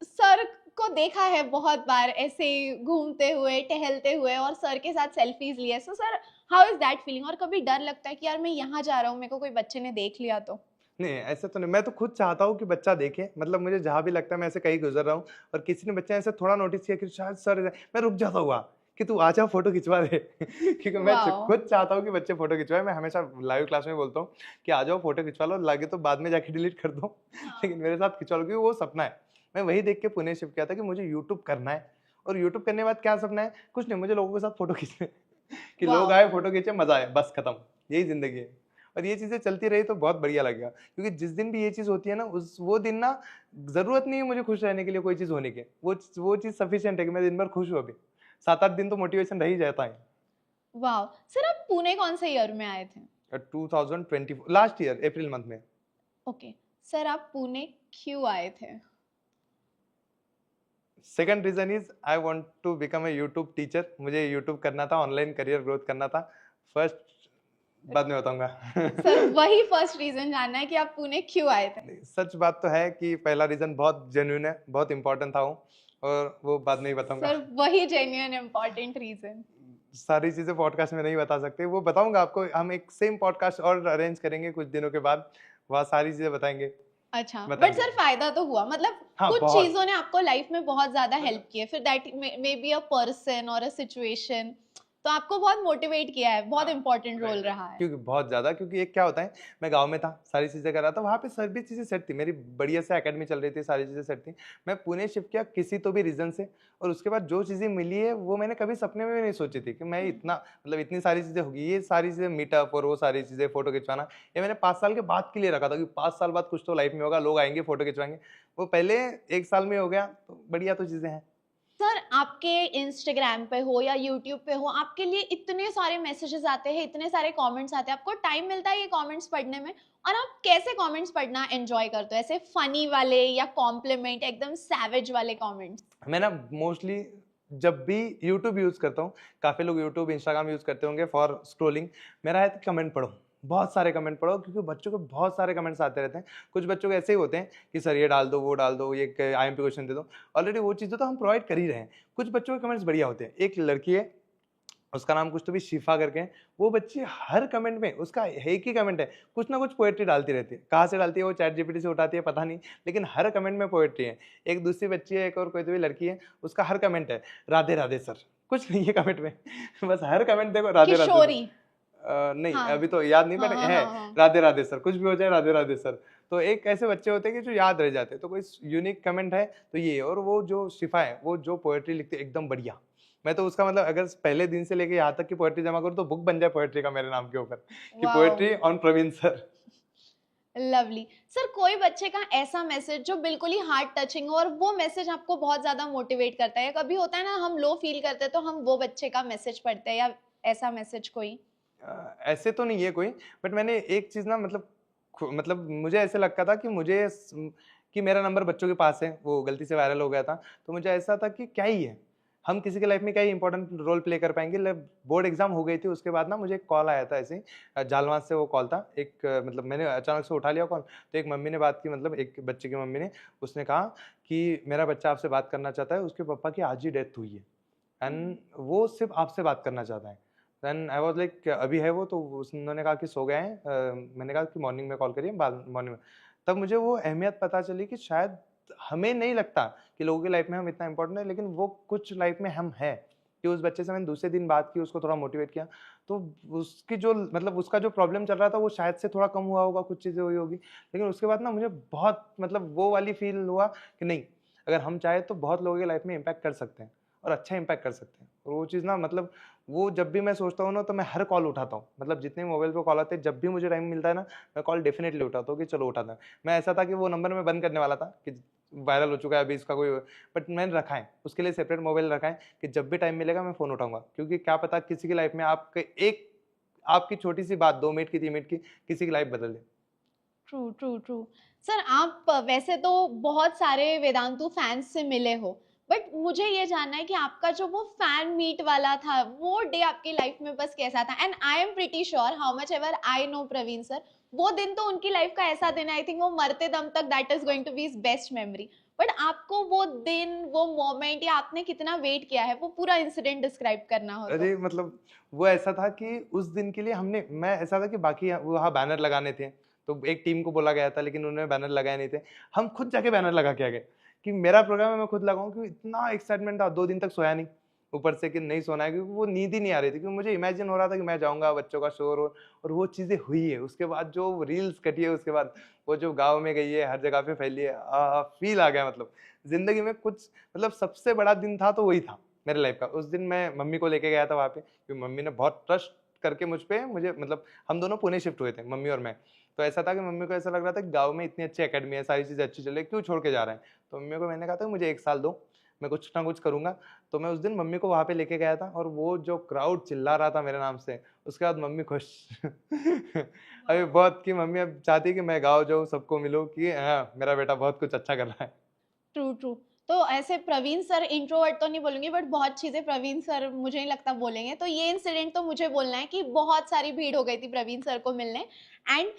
सर को देखा है बहुत बार ऐसे घूमते हुए टहलते हुए और सर के साथ सेल्फीज लिए। So sir how is that feeling? और कभी डर लगता है कि यार मैं यहाँ जा रहा हूँ, मेरे को कोई बच्चे ने देख लिया तो? नहीं ऐसे तो नहीं, मैं तो खुद चाहता हूँ कि बच्चा देखे। मतलब मुझे जहाँ भी लगता है मैं ऐसे कहीं गुजर रहा हूँ और किसी ने बच्चा ऐसे थोड़ा नोटिस किया कि शायद सर मैं रुक जाता हुआ कि तू आ जा फोटो खिंचवा दे क्योंकि मैं वाओ। खुद चाहता हूँ कि बच्चे फोटो खिंचवाए। मैं हमेशा लाइव क्लास में बोलता हूँ कि आ जाओ फोटो खिंचवा लो, लगे तो बाद में जाके डिलीट कर दो लेकिन मेरे साथ खिंचवा लो, क्योंकि वो सपना है। मैं वही देख के पुणे शिफ्ट किया था कि मुझे यूट्यूब करना है, और यूट्यूब करने के बाद क्या सपना है, कुछ नहीं, मुझे लोगों के साथ फोटो खींचने कि लोग वाओ। आए फोटो खींचे मजा आए, बस खत्म, यही जिंदगी है। और ये चीजें चलती रही तो बहुत बढ़िया लगेगा, क्योंकि जिस दिन भी ये चीज होती है ना, उस वो दिन ना जरूरत नहीं है मुझे खुश रहने के लिए कोई चीज होने की, वो चीज सफिशियंट है कि मैं दिन भर खुश हूँ। अभी 7-8 दिन तो मोटिवेशन रह ही जाता है। वाओ। सर आप पुणे कौन से ईयर में आए थे? 2024 लास्ट ईयर अप्रैल मंथ में। ओके। सर आप पुणे क्यों आए थे? Second reason is I want to become a YouTube teacher. मुझे यूट्यूब करना था, ऑनलाइन करियर ग्रोथ करना था। फर्स्ट बाद में बताऊंगा सर वही फर्स्ट रीजन जानना है कि आप पुणे क्यों आए थे। सच बात तो है कि पहला रीजन बहुत जेन्युइन है, बहुत इंपॉर्टेंट था वो, और वो बाद में ही बताऊंगा। सर वही जेन्युइन इम्पोर्टेंट रीजन। सारी चीजें पॉडकास्ट में नहीं बता सकते, वो बताऊंगा आपको। हम एक सेम पॉडकास्ट और अरेंज करेंगे कुछ दिनों के बाद, वहाँ सारी चीजें बताएंगे। अच्छा, बट बताएंगे। सर फायदा तो हुआ, मतलब हाँ कुछ बहुत। चीजों ने आपको लाइफ में बहुत ज्यादा हेल्प की है, फिर that may be a person और अ सिचुएशन, तो आपको बहुत मोटिवेट किया है, बहुत इंपॉर्टेंट रोल रहा है। क्योंकि बहुत ज्यादा, क्योंकि एक क्या होता है, मैं गांव में था, सारी चीजें कर रहा था, वहाँ पे सभी चीजें सेट थी, मेरी बढ़िया से एकेडमी चल रही थी, सारी चीजें सेट थी। मैं पुणे शिफ्ट किया किसी तो भी रीजन से, और उसके बाद जो चीजें मिली है वो मैंने कभी सपने में भी नहीं सोची थी कि मैं इतना, मतलब इतनी सारी चीजें होगी, ये सारी चीजें मीटअप और वो सारी चीजें फोटो खिंचवाना, ये मैंने 5 साल के बाद के लिए रखा था कि 5 साल बाद कुछ तो लाइफ में होगा, लोग आएंगे फोटो खिंचवाएंगे। वो पहले 1 साल में हो गया, तो बढ़िया तो चीजें हैं। सर आपके इंस्टाग्राम पे हो या यूट्यूब पे हो, आपके लिए इतने सारे मैसेजेस आते हैं, इतने सारे कमेंट्स आते हैं, आपको टाइम मिलता है ये कमेंट्स पढ़ने में? और आप कैसे कमेंट्स पढ़ना एंजॉय करते हो, ऐसे फनी वाले या कॉम्प्लीमेंट एकदम सैवेज वाले कमेंट्स? मैं ना मोस्टली जब भी यूट्यूब यूज करता हूँ, काफी लोग यूट्यूब इंस्टाग्राम यूज करते होंगे फॉर स्क्रोलिंग, मेरा है कमेंट पढ़ो, बहुत सारे कमेंट पढ़ो, क्योंकि बच्चों को बहुत सारे कमेंट्स आते रहते हैं। कुछ बच्चों के ऐसे ही होते हैं कि सर ये डाल दो, वो डाल दो, ये IMP क्वेश्चन दे दो, ऑलरेडी वो चीज़ें तो हम प्रोवाइड कर ही रहे हैं। कुछ बच्चों के कमेंट्स बढ़िया होते हैं। एक लड़की है, उसका नाम कुछ तो भी शिफा करके है। वो बच्ची हर कमेंट में, उसका एक ही कमेंट है, कुछ ना कुछ पोएट्री डालती रहती है। कहाँ से डालती है वो, चैट जीपीटी से उठाती है पता नहीं, लेकिन हर कमेंट में पोएट्री है। एक दूसरी बच्ची है, एक और कोई तो भी लड़की है, उसका हर कमेंट है राधे राधे सर, कुछ नहीं है कमेंट में बस हर कमेंट देखो राधे राधे सर। किशोरी। नहीं हाँ अभी तो याद नहीं, हाँ पर हाँ है हाँ हाँ। राधे राधे सर, कुछ भी हो जाए राधे राधे सर। तो एक ऐसे बच्चे होते हैं कि जो याद रह जाते हैं, तो कोई यूनिक कमेंट है तो ये है। और वो जो शिफा है, वो जो पोएट्री लिखती है एकदम बढ़िया। मैं तो उसका मतलब अगर पहले दिन से लेके यहाँ तक की पोएट्री जमा करूँ तो बुक बन जाए पोएट्री का मेरे नाम के ऊपर, कि wow, poetry on Praveen sir. Lovely sir. कोई बच्चे का ऐसा मैसेज जो बिल्कुल ही हार्ट टचिंग हो और वो मैसेज आपको बहुत ज्यादा मोटिवेट करता है, कभी होता है ना हम लो फील करते हैं तो हम वो बच्चे का मैसेज पढ़ते हैं, या ऐसा मैसेज कोई? ऐसे तो नहीं है कोई, बट मैंने एक चीज ना मतलब मतलब मुझे ऐसे लगता था कि कि मेरा नंबर बच्चों के पास है, वो गलती से वायरल हो गया था। तो मुझे ऐसा था कि क्या ही है, हम किसी के लाइफ में क्या ही इंपॉर्टेंट रोल प्ले कर पाएंगे। बोर्ड एग्जाम हो गई थी, उसके बाद ना मुझे एक कॉल आया था ऐसे ही, जालवास से वो कॉल था। एक मतलब मैंने अचानक से उठा लिया कॉल, तो एक मम्मी ने बात की, मतलब एक बच्चे की मम्मी ने, उसने कहा कि मेरा बच्चा आपसे बात करना चाहता है, उसके पापा की आज ही डेथ हुई है एंड वो सिर्फ आपसे बात करना चाहता है। देन आई वाज लाइक अभी है वो? तो उन्होंने कहा कि सो गए हैं। मैंने कहा कि मॉर्निंग में कॉल करिए, बाद मॉर्निंग में। तब मुझे वो अहमियत पता चली कि शायद हमें नहीं लगता कि लोगों की लाइफ में हम इतना इंपॉर्टेंट है, लेकिन वो कुछ लाइफ में हम हैं। कि उस बच्चे से मैंने दूसरे दिन बात की, उसको थोड़ा मोटिवेट किया, तो उसकी जो मतलब उसका जो प्रॉब्लम चल रहा था वो शायद से थोड़ा कम हुआ होगा, कुछ चीज़ें हुई होगी। लेकिन उसके बाद ना मुझे बहुत मतलब वो वाली फील हुआ कि नहीं, अगर हम चाहे तो बहुत लोगों की लाइफ में इम्पैक्ट कर सकते हैं और अच्छा इम्पैक्ट कर सकते हैं। और वो चीज़ ना मतलब वो जब भी मैं सोचता हूँ ना, तो मैं हर कॉल उठाता हूँ। मतलब जितने मोबाइल पे कॉल आते हैं, जब भी मुझे टाइम मिलता है ना, मैं कॉल डेफिनेटली उठाता हूँ कि चलो उठाता है। मैं ऐसा था कि वो नंबर मैं बंद करने वाला था कि वायरल हो चुका है अभी इसका कोई, बट मैंने रखा है उसके लिए सेपरेट मोबाइल रखा है कि जब भी टाइम मिलेगा मैं फ़ोन उठाऊंगा। क्योंकि क्या पता किसी की लाइफ में आपके एक आपकी छोटी सी बात 2 मिनट की 3 मिनट की किसी की लाइफ बदल दे। True true true. सर आप वैसे तो बहुत सारे वेदांतु फैंस से मिले हो, बट मुझे ये जानना है कि आपका जो वो फैन मीट वाला था वो डे आपकी लाइफ में बस कैसा था? And I am pretty sure, how much ever I know Praveen sir, वो दिन तो उनकी लाइफ का ऐसा दिन है, आई थिंक वो मरते दम तक that is going to be his best memory. But आपको वो दिन, वो मोमेंट, या आपने कितना वेट किया है, वो पूरा इंसिडेंट डिस्क्राइब करना हो तो? अरे मतलब वो ऐसा था कि उस दिन के लिए मैं ऐसा था कि बाकी वहाँ बैनर लगाने थे, तो एक टीम को बोला गया था, लेकिन उन्होंने बैनर लगाए नहीं थे। हम खुद जाके बैनर लगा के आ गए कि मेरा प्रोग्राम है, मैं खुद लगाऊं। क्योंकि इतना एक्साइटमेंट था, 2 दिन तक सोया नहीं, ऊपर से कि नहीं सोना है, क्योंकि वो नींद ही नहीं आ रही थी। क्योंकि मुझे इमेजिन हो रहा था कि मैं जाऊंगा, बच्चों का शोर और वो चीज़ें हुई है। उसके बाद जो रील्स कटी है, उसके बाद वो जो गाँव में गई है, हर जगह पे फैली है, फील आ गया। मतलब जिंदगी में कुछ मतलब सबसे बड़ा दिन था तो वही था मेरे लाइफ का। उस दिन मैं मम्मी को लेके गया था वहाँ पे, क्योंकि मम्मी ने बहुत ट्रस्ट करके मुझ पे, मुझे मतलब हम दोनों पुणे शिफ्ट हुए थे, मम्मी और मैं। तो ऐसा था कि मम्मी को ऐसा लग रहा था कि गाँव में इतनी अच्छी एकेडमी है, सारी चीज़ें अच्छी चल रही है, क्यों छोड़ के जा रहे हैं। तो मम्मी को मैंने कहा था मुझे 1 साल दो, मैं कुछ ना कुछ करूंगा। तो मैं उस दिन मम्मी को वहाँ पे लेके गया था, और वो जो क्राउड चिल्ला रहा था मेरे नाम से, उसके बाद मम्मी खुश अभी बहुत, कि मम्मी अब चाहती है कि मैं गाँव जाऊँ, सबको मिलूँ कि हाँ मेरा बेटा बहुत कुछ अच्छा कर रहा है। True true. तो ऐसे प्रवीण सर इंट्रोवर्ट तो नहीं बोलूंगी, बट बहुत चीजें प्रवीण सर मुझे नहीं लगता बोलेंगे, तो ये इंसिडेंट तो मुझे बोलना है कि बहुत सारी भीड़ हो गई थी प्रवीण सर को मिलने। And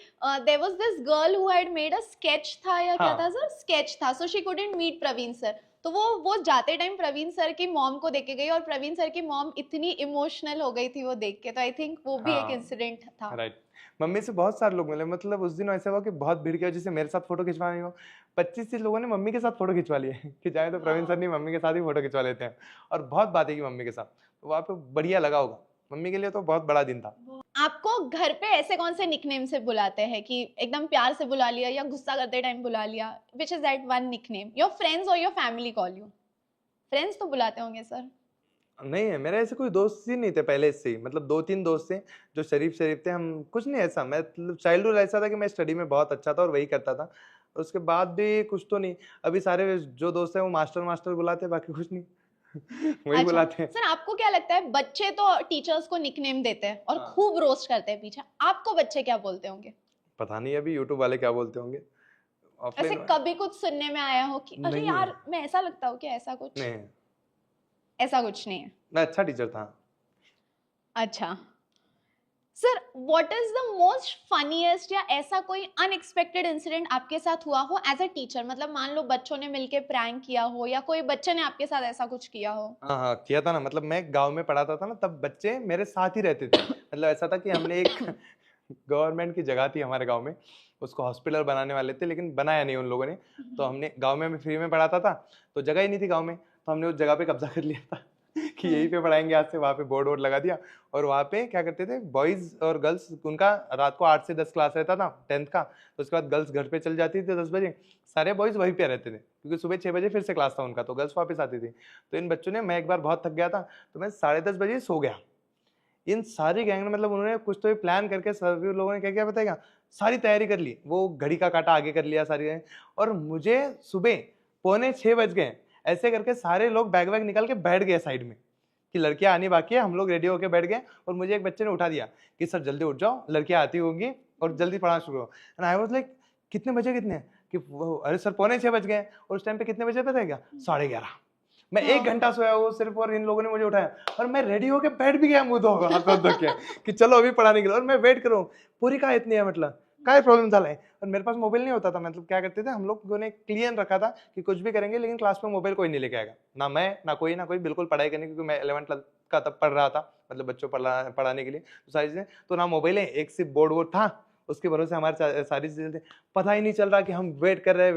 there was this girl who had made a sketch, था या क्या था हाँ सर, स्केच था, so she couldn't meet Praveen sir. तो वो जाते टाइम प्रवीण सर की मॉम को देख के गई, और प्रवीण सर की मॉम इतनी इमोशनल हो गई थी वो देख के, तो आई थिंक वो भी एक हाँ इंसिडेंट था। राइट। मम्मी से बहुत सारे लोग मिले। मतलब उस दिन ऐसा हुआ कि बहुत भीड़ की वजह से मेरे साथ फोटो खिंचवानी हो, 25-30 लोगों ने मम्मी के साथ फोटो खिंचवा लिए कि जाए तो प्रवीण सर नहीं, मम्मी के साथ ही फोटो खिंचवा लेते हैं। और बहुत बातें की मम्मी के साथ, तो वहाँ पे बढ़िया लगा होगा। मम्मी के लिए तो बहुत बड़ा दिन था। आपको घर पे ऐसे कौन से निकनेम से बुलाते हैं कि एकदम प्यार से बुला लिया या गुस्सा करते टाइम बुला लिया? Which is that one nickname your friends और your family call you? Friends तो बुलाते होंगे सर। नहीं है, मेरे ऐसे कोई दोस्त ही नहीं थे पहले से ही। मतलब 2-3 दोस्त थे जो शरीफ शरीफ थे। हम कुछ नहीं ऐसा, मैं मतलब चाइल्डहुड ऐसा था कि मैं स्टडी में बहुत अच्छा था और वही करता था। उसके बाद भी कुछ तो नहीं। अभी सारे जो दोस्त हैं वो मास्टर मास्टर बुलाते हैं, बाकी कुछ नहीं वही अच्छा बुलाते हैं। सर, आपको क्या लगता है, बच्चे तो टीचर्स को निकनेम देते हैं और हाँ। खूब रोस्ट करते हैं पीछे, आपको बच्चे क्या बोलते होंगे? पता नहीं अभी यूट्यूब वाले क्या बोलते होंगे। ऐसे ऑफलाइन में कभी कुछ सुनने में आया हो कि अरे नहीं है। यार मैं ऐसा लगता हूँ कि ऐसा कुछ? नहीं, ऐसा कुछ नहीं है। मैं अच्छा टीचर था। अच्छा, sir what is the most funniest या ऐसा कोई अनएक्सपेक्टेड इंसिडेंट आपके साथ हुआ हो एज अ टीचर, मतलब मान लो बच्चों ने मिलके प्रैंक किया हो या कोई बच्चे ने आपके साथ ऐसा कुछ किया हो? हाँ हाँ किया था ना, मतलब मैं गांव में पढ़ाता था ना, तब बच्चे मेरे साथ ही रहते थे। मतलब ऐसा था कि हमने एक गवर्नमेंट की जगह थी हमारे गांव में, उसको हॉस्पिटल बनाने वाले थे लेकिन बनाया नहीं उन लोगों ने। तो हमने गांव में, मैं फ्री में पढ़ाता था, तो जगह ही नहीं थी गांव में, तो हमने उस जगह पे कब्जा कर लिया था कि यहीं पे पढ़ाएंगे आज से। वहाँ पे बोर्ड वोर्ड लगा दिया, और वहाँ पे क्या करते थे, बॉयज और गर्ल्स, उनका रात को 8 से 10 क्लास रहता था 10th का, तो उसके बाद गर्ल्स घर पे चल जाती थी 10 बजे, सारे बॉयज वहीं पे रहते थे क्योंकि सुबह 6 बजे फिर से क्लास था उनका, तो गर्ल्स वापस आती थी। तो इन बच्चों ने, मैं एक बार बहुत थक गया था तो मैं 10:30 बजे सो गया। इन सारी गैंग ने, मतलब उन्होंने कुछ तो प्लान करके सभी लोगों ने क्या किया बताएगा, सारी तैयारी कर ली, वो घड़ी का काटा आगे कर लिया सारी, और मुझे सुबह 5:45 बज गए। ऐसे करके सारे लोग बैग वैग निकाल के बैठ गए साइड में कि लड़कियां आनी बाकी है, हम लोग रेडी होके बैठ गए। और मुझे एक बच्चे ने उठा दिया कि सर जल्दी उठ जाओ, लड़कियां आती होंगी और जल्दी पढ़ाना शुरू करो। एंड आई वाज लाइक कितने बजे, कितने कि अरे सर 5:45 बज गए, और उस टाइम पे कितने बजे पता है क्या, 11:30। मैं 1 घंटा सोया हुआ सिर्फ, और इन लोगों ने मुझे उठाया और मैं रेडी होके बैठ भी गया मुंह धो हाथ धो के कि चलो अभी पढ़ाने के लिए, और मैं वेट करूँ पूरी का इतनी है, मतलब क्या प्रॉब्लम था। और मेरे पास मोबाइल नहीं होता था, मतलब क्या करते थे हम लोगों ने क्लियर रखा था कि कुछ भी करेंगे लेकिन क्लास में मोबाइल कोई नहीं लेके आएगा, ना मैं ना कोई बिल्कुल पढ़ाई करने, क्योंकि मैं 11th क्लास का तब पढ़ रहा था, मतलब बच्चों पढ़ाने के लिए तो सारी चीजें, तो ना मोबाइल है, एक सिर्फ बोर्ड वोर्ड था, उसके भरोसे हमारे सारी चीजें थी। पता ही नहीं चल रहा कि हम वेट कर रहे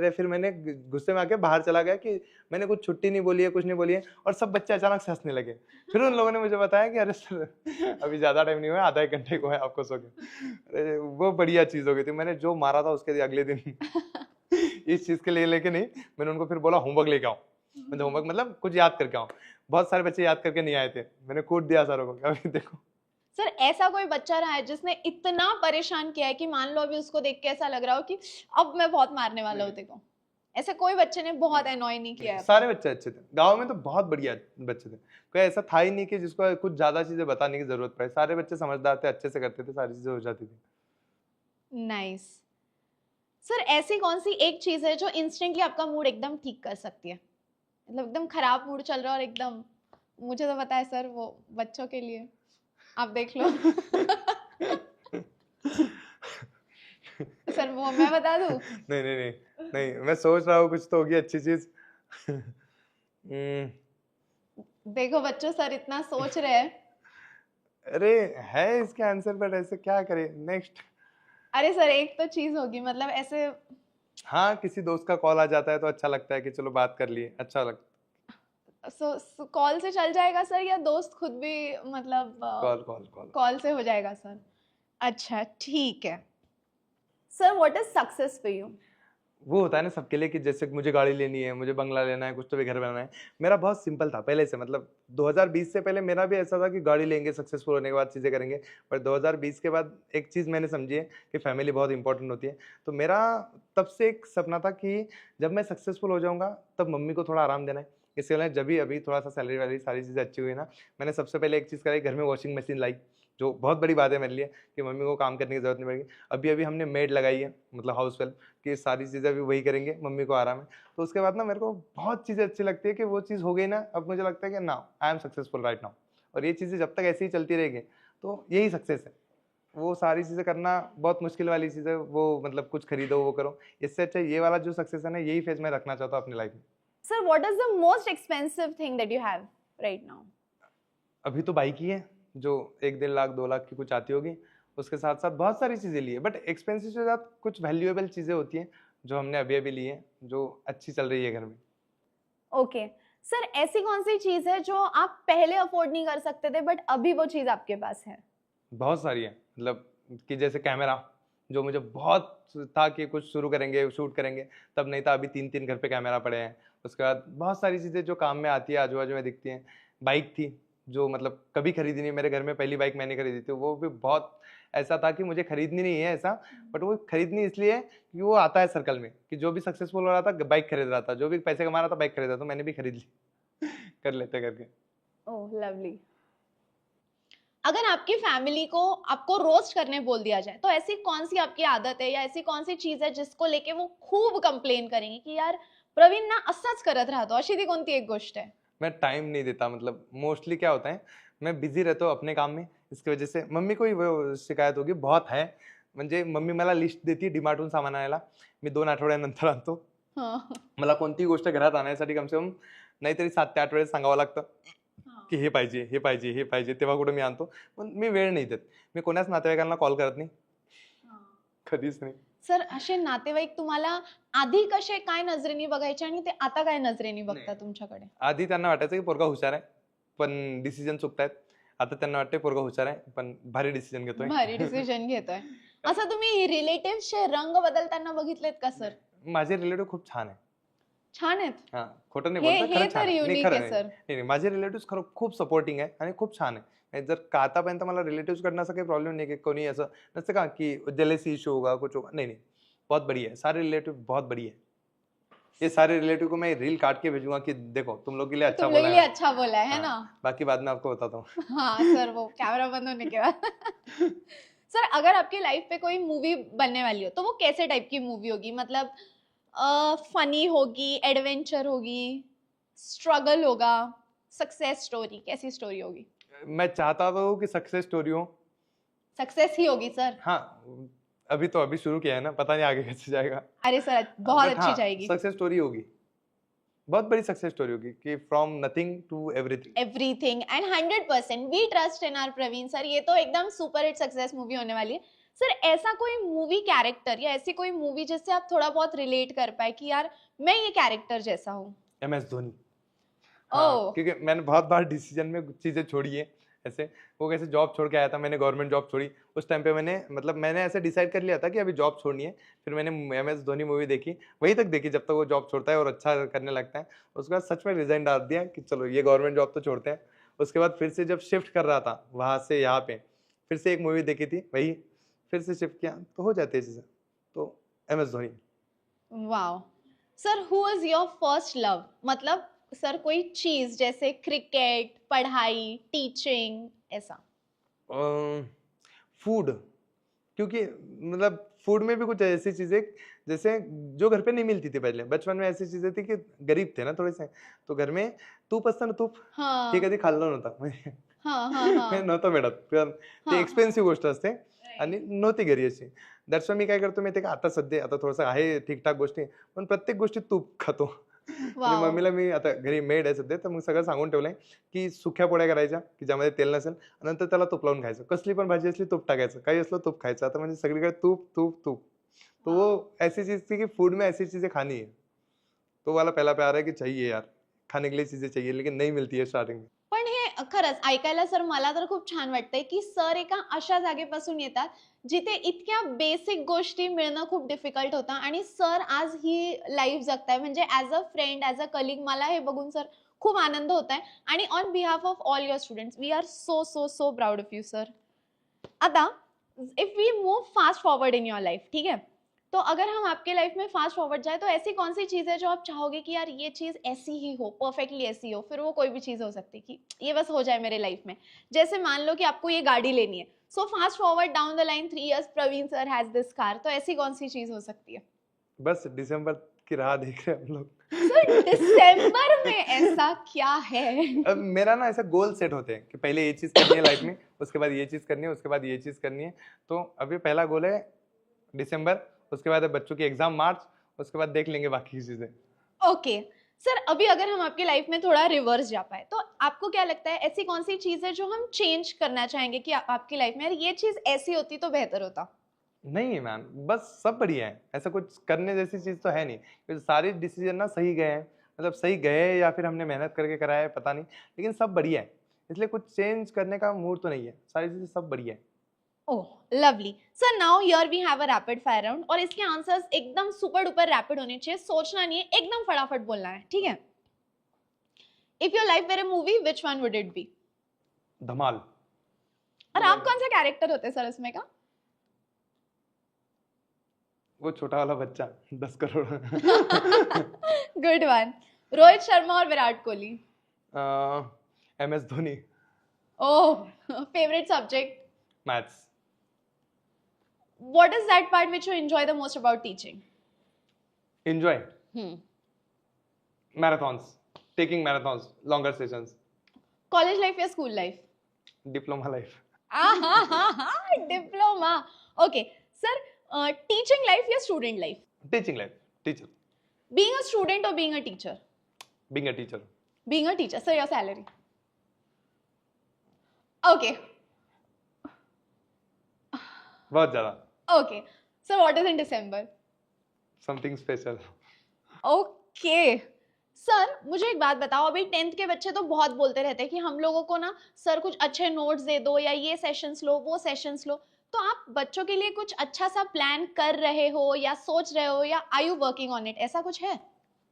हैं। फिर मैंने गुस्से में आके बाहर चला गया कि मैंने कुछ छुट्टी नहीं बोली है, कुछ नहीं बोली है, और सब बच्चे अचानक से हंसने लगे। फिर उन लोगों ने मुझे बताया कि अरे सर अभी ज्यादा टाइम नहीं हुआ, आधा 1 घंटे को है, आपको सो के। अरे वो बढ़िया चीज हो गई थी, मैंने जो मारा था उसके अगले दिन इस चीज के लिए लेके नहीं, मैंने उनको फिर बोला होमवर्क लेके आओ, मतलब होमवर्क मतलब कुछ याद करके आओ। बहुत सारे बच्चे याद करके नहीं आए थे, मैंने कूट दिया सारों को, अभी देखो। सर ऐसा कोई बच्चा रहा है जिसने इतना परेशान किया है कि मान लो अभी उसको देख के ऐसा लग रहा हो कि अब मैं बहुत मारने वाला हूँ तेरे को? ऐसे कोई बच्चे ने बहुत एनॉय नहीं किया है आपको? सारे बच्चे अच्छे थे गांव में, तो बहुत बढ़िया बच्चे थे, कोई ऐसा था ही नहीं कि जिसको कुछ ज्यादा चीजें बताने की जरूरत पड़े। सारे बच्चे समझदार थे, अच्छे से करते थे, सारी चीजें हो जाती थी। नाइस। सर ऐसी कौन सी एक चीज है जो इंस्टेंटली आपका मूड एकदम ठीक कर सकती है, मतलब एकदम खराब मूड चल रहा है और एकदम, मुझे तो पता है सर वो बच्चों के लिए आप देख लो सर वो मैं बता दूं? नहीं, मैं सोच रहा हूँ कुछ तो होगी अच्छी चीज। देखो बच्चों, सर इतना सोच रहे हैं। अरे है इसके आंसर, बट ऐसे क्या करें नेक्स्ट। अरे सर एक तो चीज होगी, मतलब ऐसे। हाँ, किसी दोस्त का कॉल आ जाता है तो अच्छा लगता है कि चलो बात कर लिए, अच्छा लगता। कॉल से चल जाएगा सर, या दोस्त खुद भी, मतलब कॉल से हो जाएगा सर? अच्छा ठीक है। Sir what is success for you? वो होता है ना सबके लिए कि जैसे मुझे गाड़ी लेनी है, मुझे बंगला लेना है, कुछ तो भी घर बनाना है। मेरा बहुत सिंपल था पहले से, मतलब 2020 से पहले मेरा भी ऐसा था कि गाड़ी लेंगे, सक्सेसफुल होने के बाद चीज़ें करेंगे। पर 2020 के बाद एक चीज़ मैंने समझी है कि फैमिली बहुत इंपॉर्टेंट होती है। तो मेरा तब से एक सपना था कि जब मैं सक्सेसफुल हो जाऊँगा तब मम्मी को थोड़ा आराम देना है। इसके लिए जब भी अभी थोड़ा सा सैलरी वैलरी सारी चीज़ें अच्छी हुई ना, मैंने सबसे पहले एक चीज़ कराई, घर में वॉशिंग मशीन लाई, जो बहुत बड़ी बात है मेरे लिए कि मम्मी को काम करने की ज़रूरत नहीं पड़ेगी। अभी अभी हमने मेड लगाई है, मतलब हाउस हेल्प, कि सारी चीज़ें भी वही करेंगे, मम्मी को आराम है। तो उसके बाद ना मेरे को बहुत चीज़ें अच्छी लगती है कि वो चीज़ हो गई ना, अब मुझे लगता है कि ना I am successful right now. और ये चीज़ें जब तक ऐसे ही चलती रहेगी तो यही सक्सेस है। वो सारी चीज़ें करना बहुत मुश्किल वाली चीज़ है, वो मतलब कुछ खरीदो वो करो, इससे अच्छा ये वाला जो सक्सेस है ना, यही फेज मैं रखना चाहता हूँ अपनी लाइफ में। Sir what is the most expensive thing that you have right now? अभी तो बाइक ही है जो 1-1.5 लाख 2 लाख की कुछ आती होगी। उसके साथ साथ बहुत सारी चीज़ें ली है, बट एक्सपेंसिव के साथ कुछ वैल्यूएबल चीज़ें होती हैं जो हमने अभी अभी ली हैं, जो अच्छी चल रही है घर में। ओके सर, ऐसी कौन सी चीज है जो आप पहले अफोर्ड नहीं कर सकते थे बट अभी वो चीज आपके पास है? बहुत सारी है, मतलब कि जैसे कैमरा, जो मुझे बहुत था कि कुछ शुरू करेंगे, शूट करेंगे, तब नहीं था, अभी 3-3 घर पे कैमरा पड़े हैं। उसके बाद बहुत सारी चीज़ें जो काम में आती है, आजू बाजू में दिखती हैं। बाइक थी जो मतलब कभी खरीदी नहीं, मेरे घर में पहली बाइक मैंने खरीदी थी, वो भी बहुत ऐसा था कि मुझे खरीदनी नहीं है ऐसा, बट वो खरीदनी इसलिए कि वो आता है सर्कल में कि जो भी सक्सेसफुल हो रहा था बाइक खरीद रहा था, जो भी पैसे कमा रहा था बाइक खरीद रहा था, तो मैंने भी खरीद ली कर लेते करके। ओह लवली। अगर आपकी फैमिली को आपको रोस्ट करने बोल दिया जाए तो ऐसी कौन सी आपकी आदत है या ऐसी कौन सी चीज है जिसको लेके वो खूप कंप्लेन करेंगे की यार प्रवीण ना असंच करत राहतो, अशी ती कोणती एक गोष्ट आहे? मैं टाइम नहीं देता, मतलब मोस्टली क्या होता है, मैं बिजी रहता हूँ अपने काम में, इसकी वजह से मम्मी को ही वो शिकायत होगी, बहुत है. म्हणजे मम्मी मला लिस्ट देते डीमार्टहून सामान आणायला, मी 2 आठवड्यानंतर आणतो. हा. मला कोणतीही गोष्ट घरात आणण्यासाठी कमसे कम नाहीतरी 7 ते 8 वेळेस सांगावं लागतं की हे पाहिजे, हे पाहिजे, हे पाहिजे, तेव्हा कुठे मी आणतो. पण मी वेळ नाही देत. मी कोणाच नातेवाईकांना कॉल करत नाही, कधीच नाही. सर असे नातेवाईक तुम्हाला आधी कसे काय नजरेने बघायचे आणि ते आता काय नजरेने बघतात तुमच्याकडे? आधी त्यांना वाटायचं की पोरगा हुशार आहे पण डिसिजन चुकतायत. आता त्यांना वाटतंय पोरगा हुशार आहे पण भारी डिसिजन घेतोय. भारी डिसिजन घेतोय. असं तुम्ही रिलेटिव्हचे रंग बदलताना बघितलेत का सर? माझे रिलेटिव्ह खूप छान आहे. छान आहेत. हा, खोटं नाही हे बोलतो, हे खरंच छान तर आहे. नाही, युनिक खरं आहे आहे. सर. नाही, नाही, माझे रिलेटिव्ह खरं खूप सपोर्टिंग आहे आणि खूप छान आहे. नाही, जर का आतापर्यंत मला रिलेटिव्ह कडनं असं काही प्रॉब्लेम नहीं कि कोई ऐसा नसतं का कि जेलेसी इशू होगा कुछ होगा. नहीं नहीं, बहुत बढ़िया है, सारे रिलेटिव बहुत बढ़िया है. ये सारे रिलेटिव को मैं रील काट के भेजूंगा कि देखो तुम लोग के लिए अच्छा तुम लोग बोला के लिए है. अच्छा बोला है हाँ, ना? बाकी बाद में आपको बताता हूँ. हाँ सर, वो कैमरा बंद होने के बाद. सर अगर आपकी लाइफ पे कोई मूवी बनने वाली हो तो वो कैसे टाइप की मूवी होगी? मतलब फनी होगी, एडवेंचर होगी, स्ट्रगल होगा, सक्सेस स्टोरी, कैसी स्टोरी होगी? मैं चाहता तो हूँ कि सक्सेस स्टोरी हो. सक्सेस ही होगी सर. हाँ, अभी शुरू किया है ना, पता नहीं आगे कैसे जाएगा. अरे सर बहुत But अच्छी हाँ, जाएगी. सक्सेस स्टोरी होगी, बहुत बड़ी सक्सेस स्टोरी होगी कि from nothing to everything. Everything and 100% we trust in our Praveen sir. ये तो एकदम सुपर हिट सक्सेस मूवी होने वाली है. सर ऐसा कोई मूवी कैरेक्टर या ऐसी कोई मूवी जिससे आप थोड़ा बहुत रिलेट कर पाए कि यार मैं ये कैरेक्टर जैसा हूँ? MS धोनी. ओह. हाँ, क्योंकि मैंने बहुत बार डिसीजन में कुछ चीजें छोड़ी है. ऐसे वो कैसे जॉब छोड़ के आया था, मैंने गवर्नमेंट जॉब छोड़ी. उस टाइम पे मैंने ऐसे डिसाइड कर लिया था कि अभी जॉब छोड़नी है. फिर मैंने MS धोनी मूवी देखी, वही तक देखी जब तक वो जॉब छोड़ता है और अच्छा करने लगता है. उसके बाद सच में रिजाइन डाल दिया कि चलो ये गवर्नमेंट जॉब तो छोड़ते हैं. उसके बाद फिर से जब शिफ्ट कर रहा था वहां से यहाँ पे, फिर से एक मूवी देखी थी, वही फिर से शिफ्ट किया, तो हो जाती है चीजें. तो MS Dhoni. Wow. Sir who is your first love? मतलब सर कोई चीज जैसे क्रिकेट, पढ़ाई, टीचिंग, ऐसा? फूड, क्योंकि मतलब फूड में भी कुछ ऐसी चीजें जैसे जो घर पे नहीं मिलती थी पहले. बचपन में ऐसी चीजें थी कि गरीब थे ना थोडे से, तो घर में तूप असतं ना, तूप हाँ ते कधी खाल्लं नव्हतं. हाँ हाँ हाँ नव्हतं मिळत, पण ते हाँ. एक्सपेन्सिव्ह गोष्ट असते आणि नव्हती घरी अशी. दॅट्स मी काय करतो माहिती का, आता सध्या आता थोडंसं आहे ठीकठाक गोष्टी, पण प्रत्येक गोष्टीत तूप खातो. आणि वाव. मम्मीला मी आता घरी मेड आहे सध्या, तर मग सगळं सांगून ठेवलंय की सुक्या पोळ्या करायच्या की ज्यामध्ये तेल नसेल, नंतर त्याला तूप लावून खायचं. कसली पण भाजी असली तूप टाकायचं, काही असलं तूप खायचं. आता म्हणजे सगळीकडे तूप तूप तूप. तो वो ऐसी चीज थी कि फूड में ऐसी चीजें खानी है, तो वाला पहला प्यार है कि चाहिए यार, खाने के लिए चीजें चाहिए, लेकिन नहीं मिलती है स्टार्टिंग में. पण हे खरंच ऐकायला सर मला तर खूप छान वाटतंय की सर एका अशा जागेपासून येतात जिथे इतक्या बेसिक गोष्टी मिळणं खूप डिफिकल्ट होतं आणि सर आज ही लाईफ जगताय. म्हणजे as a friend, as a colleague मला हे बघून सर खूप आनंद होत आहे. आणि on behalf of all your students we are so so so proud of you sir. आता if we move fast forward in your life, ठीक है, तो अगर हम आपके लाइफ में फास्ट फॉरवर्ड जाए तो ऐसी कौन सी चीज है जो आप चाहोगे कि यार ये चीज ऐसी ही हो, परफेक्टली ऐसी हो? फिर वो कोई भी चीज हो सकती है कि ये बस हो जाए मेरे लाइफ में. जैसे मान लो कि आपको ये गाड़ी लेनी है, so fast forward down the line 3 years Praveen sir has this car, तो ऐसी कौन सी चीज हो सकती है? बस दिसंबर की राह देख रहे हैं हम लोग. सर दिसंबर में ऐसा क्या है? अब मेरा ना ऐसा गोल सेट होते हैं कि पहले ये चीज करनी है लाइफ में, उसके बाद ये चीज करनी है, उसके बाद ये चीज करनी है. तो अभी पहला गोल है दिसंबर, उसके बाद है बच्चों की एग्जाम मार्च, उसके बाद देख लेंगे बाकी की चीजें. ओके सर, अभी अगर हम आपकी लाइफ में थोड़ा रिवर्स जा पाए तो आपको क्या लगता है ऐसी कौन सी चीज है जो हम चेंज करना चाहेंगे कि आपकी लाइफ में यार ये चीज ऐसी होती तो बेहतर होता? नहीं मैम, बस सब बढ़िया है, ऐसा कुछ करने जैसी चीज तो है नहीं, क्योंकि सारे डिसीजन ना सही गए हैं. मतलब सही गए या फिर हमने मेहनत करके कराया है पता नहीं, लेकिन सब बढ़िया है. इसलिए कुछ चेंज करने का मूड तो नहीं है, सारी चीजें सब बढ़िया है. Oh lovely sir. Now here we have a rapid fire round और इसके आंसर्स एकदम सुपर डुपर रैपिड होने चाहिए. सोचना नहीं है, एकदम फटाफट बोलना है, ठीक है? If your life were a movie, which one would it be? Dhamaal. और आप कौन सा कैरेक्टर होते सर इसमें का? वो छोटा वाला बच्चा 10 करोड़. Good one. रोहित शर्मा और Virat Kohli? MS Dhoni. Oh favourite subject? Maths. What is that part which you enjoy the most about teaching? Enjoy Hmm. marathons, taking marathons, longer sessions. College life या school life? Diploma life. Diploma. Okay sir, teaching life या student life? Teaching life, teacher. Being a student और being a teacher? Being a teacher. Being a teacher, sir, your salary. Okay. बहुत ज्यादा. Okay. Sir, what is in December? Something special. Okay. Sir मुझे एक बात बताओ, अभी 10th के बच्चे तो बहुत बोलते रहते हैं कि हम लोगों को ना सर कुछ अच्छे नोट्स दे दो, या ये सेशंस लो, वो सेशंस लो. तो आप बच्चों के लिए कुछ अच्छा सा प्लान कर रहे हो या सोच रहे हो, या are you working on it? ऐसा कुछ है?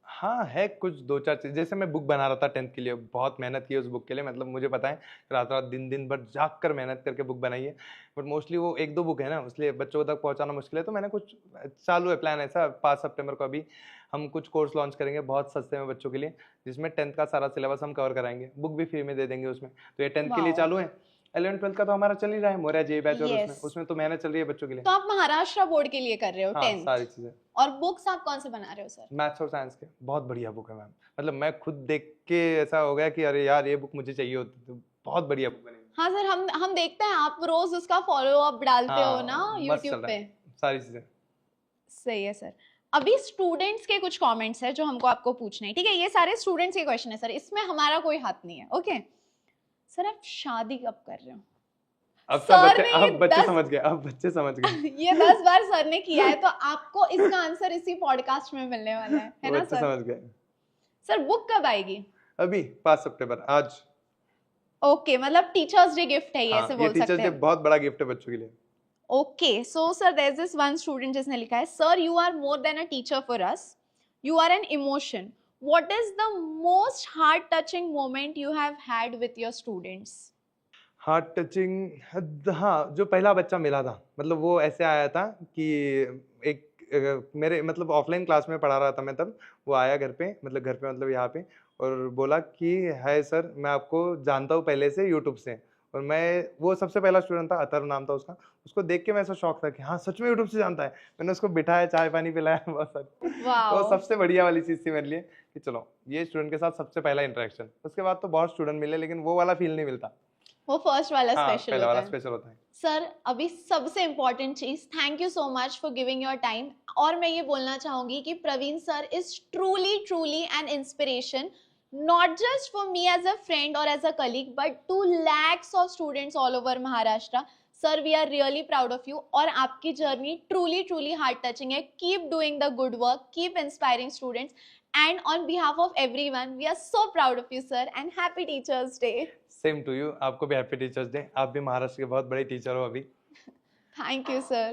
हाँ है कुछ दो चार चीज. जैसे मैं बुक बना रहा था 10th के लिए, बहुत मेहनत की उस बुक के लिए. मतलब मुझे पता है रात रात दिन दिन भर जाग कर मेहनत करके बुक बनाई है. बट मोस्टली वो एक दो बुक है ना, इसलिए बच्चों तक पहुंचाना मुश्किल है. तो मैंने कुछ चालू है प्लान ऐसा. 5 सितंबर को अभी हम कुछ कोर्स लॉन्च करेंगे बहुत सस्ते में बच्चों के लिए, जिसमें 10th का सारा सिलेबस हम कवर कराएंगे. बुक भी फ्री में दे देंगे उसमें. तो ये 10th के लिए Wow. चालू है. 11 12 का तो हमारा चल ही रहा है, मोरिया जे बैच. और Yes. उसमें तो मेहनत चल रही है बच्चों के लिए. तो आप महाराष्ट्र बोर्ड के लिए कर रहे हो हाँ 10th, सारी चीजें. और बुक्स आप कौन से बना रहे हो सर? मैथ्स और साइंस के बहुत बढ़िया बुक है मैम. मतलब मैं खुद देख के ऐसा हो गया कि अरे यार ये बुक मुझे चाहिए होती. तो बहुत बढ़िया बुक बनी. हाँ सर, हम देखते हैं आप रोज उसका फॉलो अप डालते हो ना हाँ, मस्त यूट्यूब चल रहा पे. है सारी चीजें. सही है सर. अभी स्टूडेंट्स के कुछ कमेंट्स हैं जो हमको आपको पूछने हैं, ठीक है? ये सारे स्टूडेंट्स के क्वेश्चन है सर, इसमें हमारा कोई हाथ नहीं है. ओके सर, आप शादी कब कर रहे हो? अब सर सब बच्चे, ने अब बच्चे 10 समझ गए. अब बच्चे समझ गए. ये 10 बार सर ने किया है, तो आपको इसका आंसर इसी पॉडकास्ट में मिलने वाला है ना बच्चे सर? समझ गए. सर बुक कब आएगी? अभी 5 सितंबर आज. ओके, मतलब टीचर्स डे गिफ्ट है ये, हाँ, ऐसे ये बोल टीचर्स सकते डे हैं. बहुत बड़ा गिफ्ट है बच्चों के लिए. Okay so sir, there is this one student जिसने लिखा है, sir you are more than a teacher for us, you are an emotion. What is the most heart touching moment you have had with your students? Heart touching, हाँ जो पहला बच्चा मिला था, मतलब वो ऐसे आया था कि एक मेरे मतलब ऑफलाइन क्लास में पढ़ा रहा था मैं तब. वो आया घर पे, मतलब यहाँ पे, और बोला कि हाय सर मैं आपको जानता हूँ पहले से यूट्यूब से. और मैं, वो सबसे पहला स्टूडेंट था, अतर नाम था उसका. उसको देख के मैं ऐसा शौक था कि हाँ सच में यूट्यूब से जानता है. मैंने उसको बिठाया, चाय पानी पिलाया, बहुत सारी. तो वाओ, सबसे बढ़िया वाली चीज़ थी मेरे लिए कि चलो ये स्टूडेंट के साथ सबसे पहला इंटरेक्शन. उसके बाद तो बहुत स्टूडेंट मिले, लेकिन वो वाला फील नहीं मिलता. वो फर्स्ट वाला हाँ स्पेशल पहला होता वाला है. स्पेशल होता है. सर अभी सबसे इम्पोर्टेंट चीज, thank you so much for giving your time. और मैं ये बोलना चाहूंगी कि Praveen sir is truly an inspiration, not just for me as a friend or as a colleague, but to lakhs of students all over Maharashtra. Sir, we are really proud of you. और आपकी जर्नी truly heart touching है. Keep doing the good work, keep inspiring students, and on behalf of everyone, we are so proud of you, sir, and happy Teachers Day. Same to you. आपको भी हैप्पी टीचर्स डे. आप भी महाराष्ट्र के बहुत बड़े टीचर हो अभी. Thank you, sir.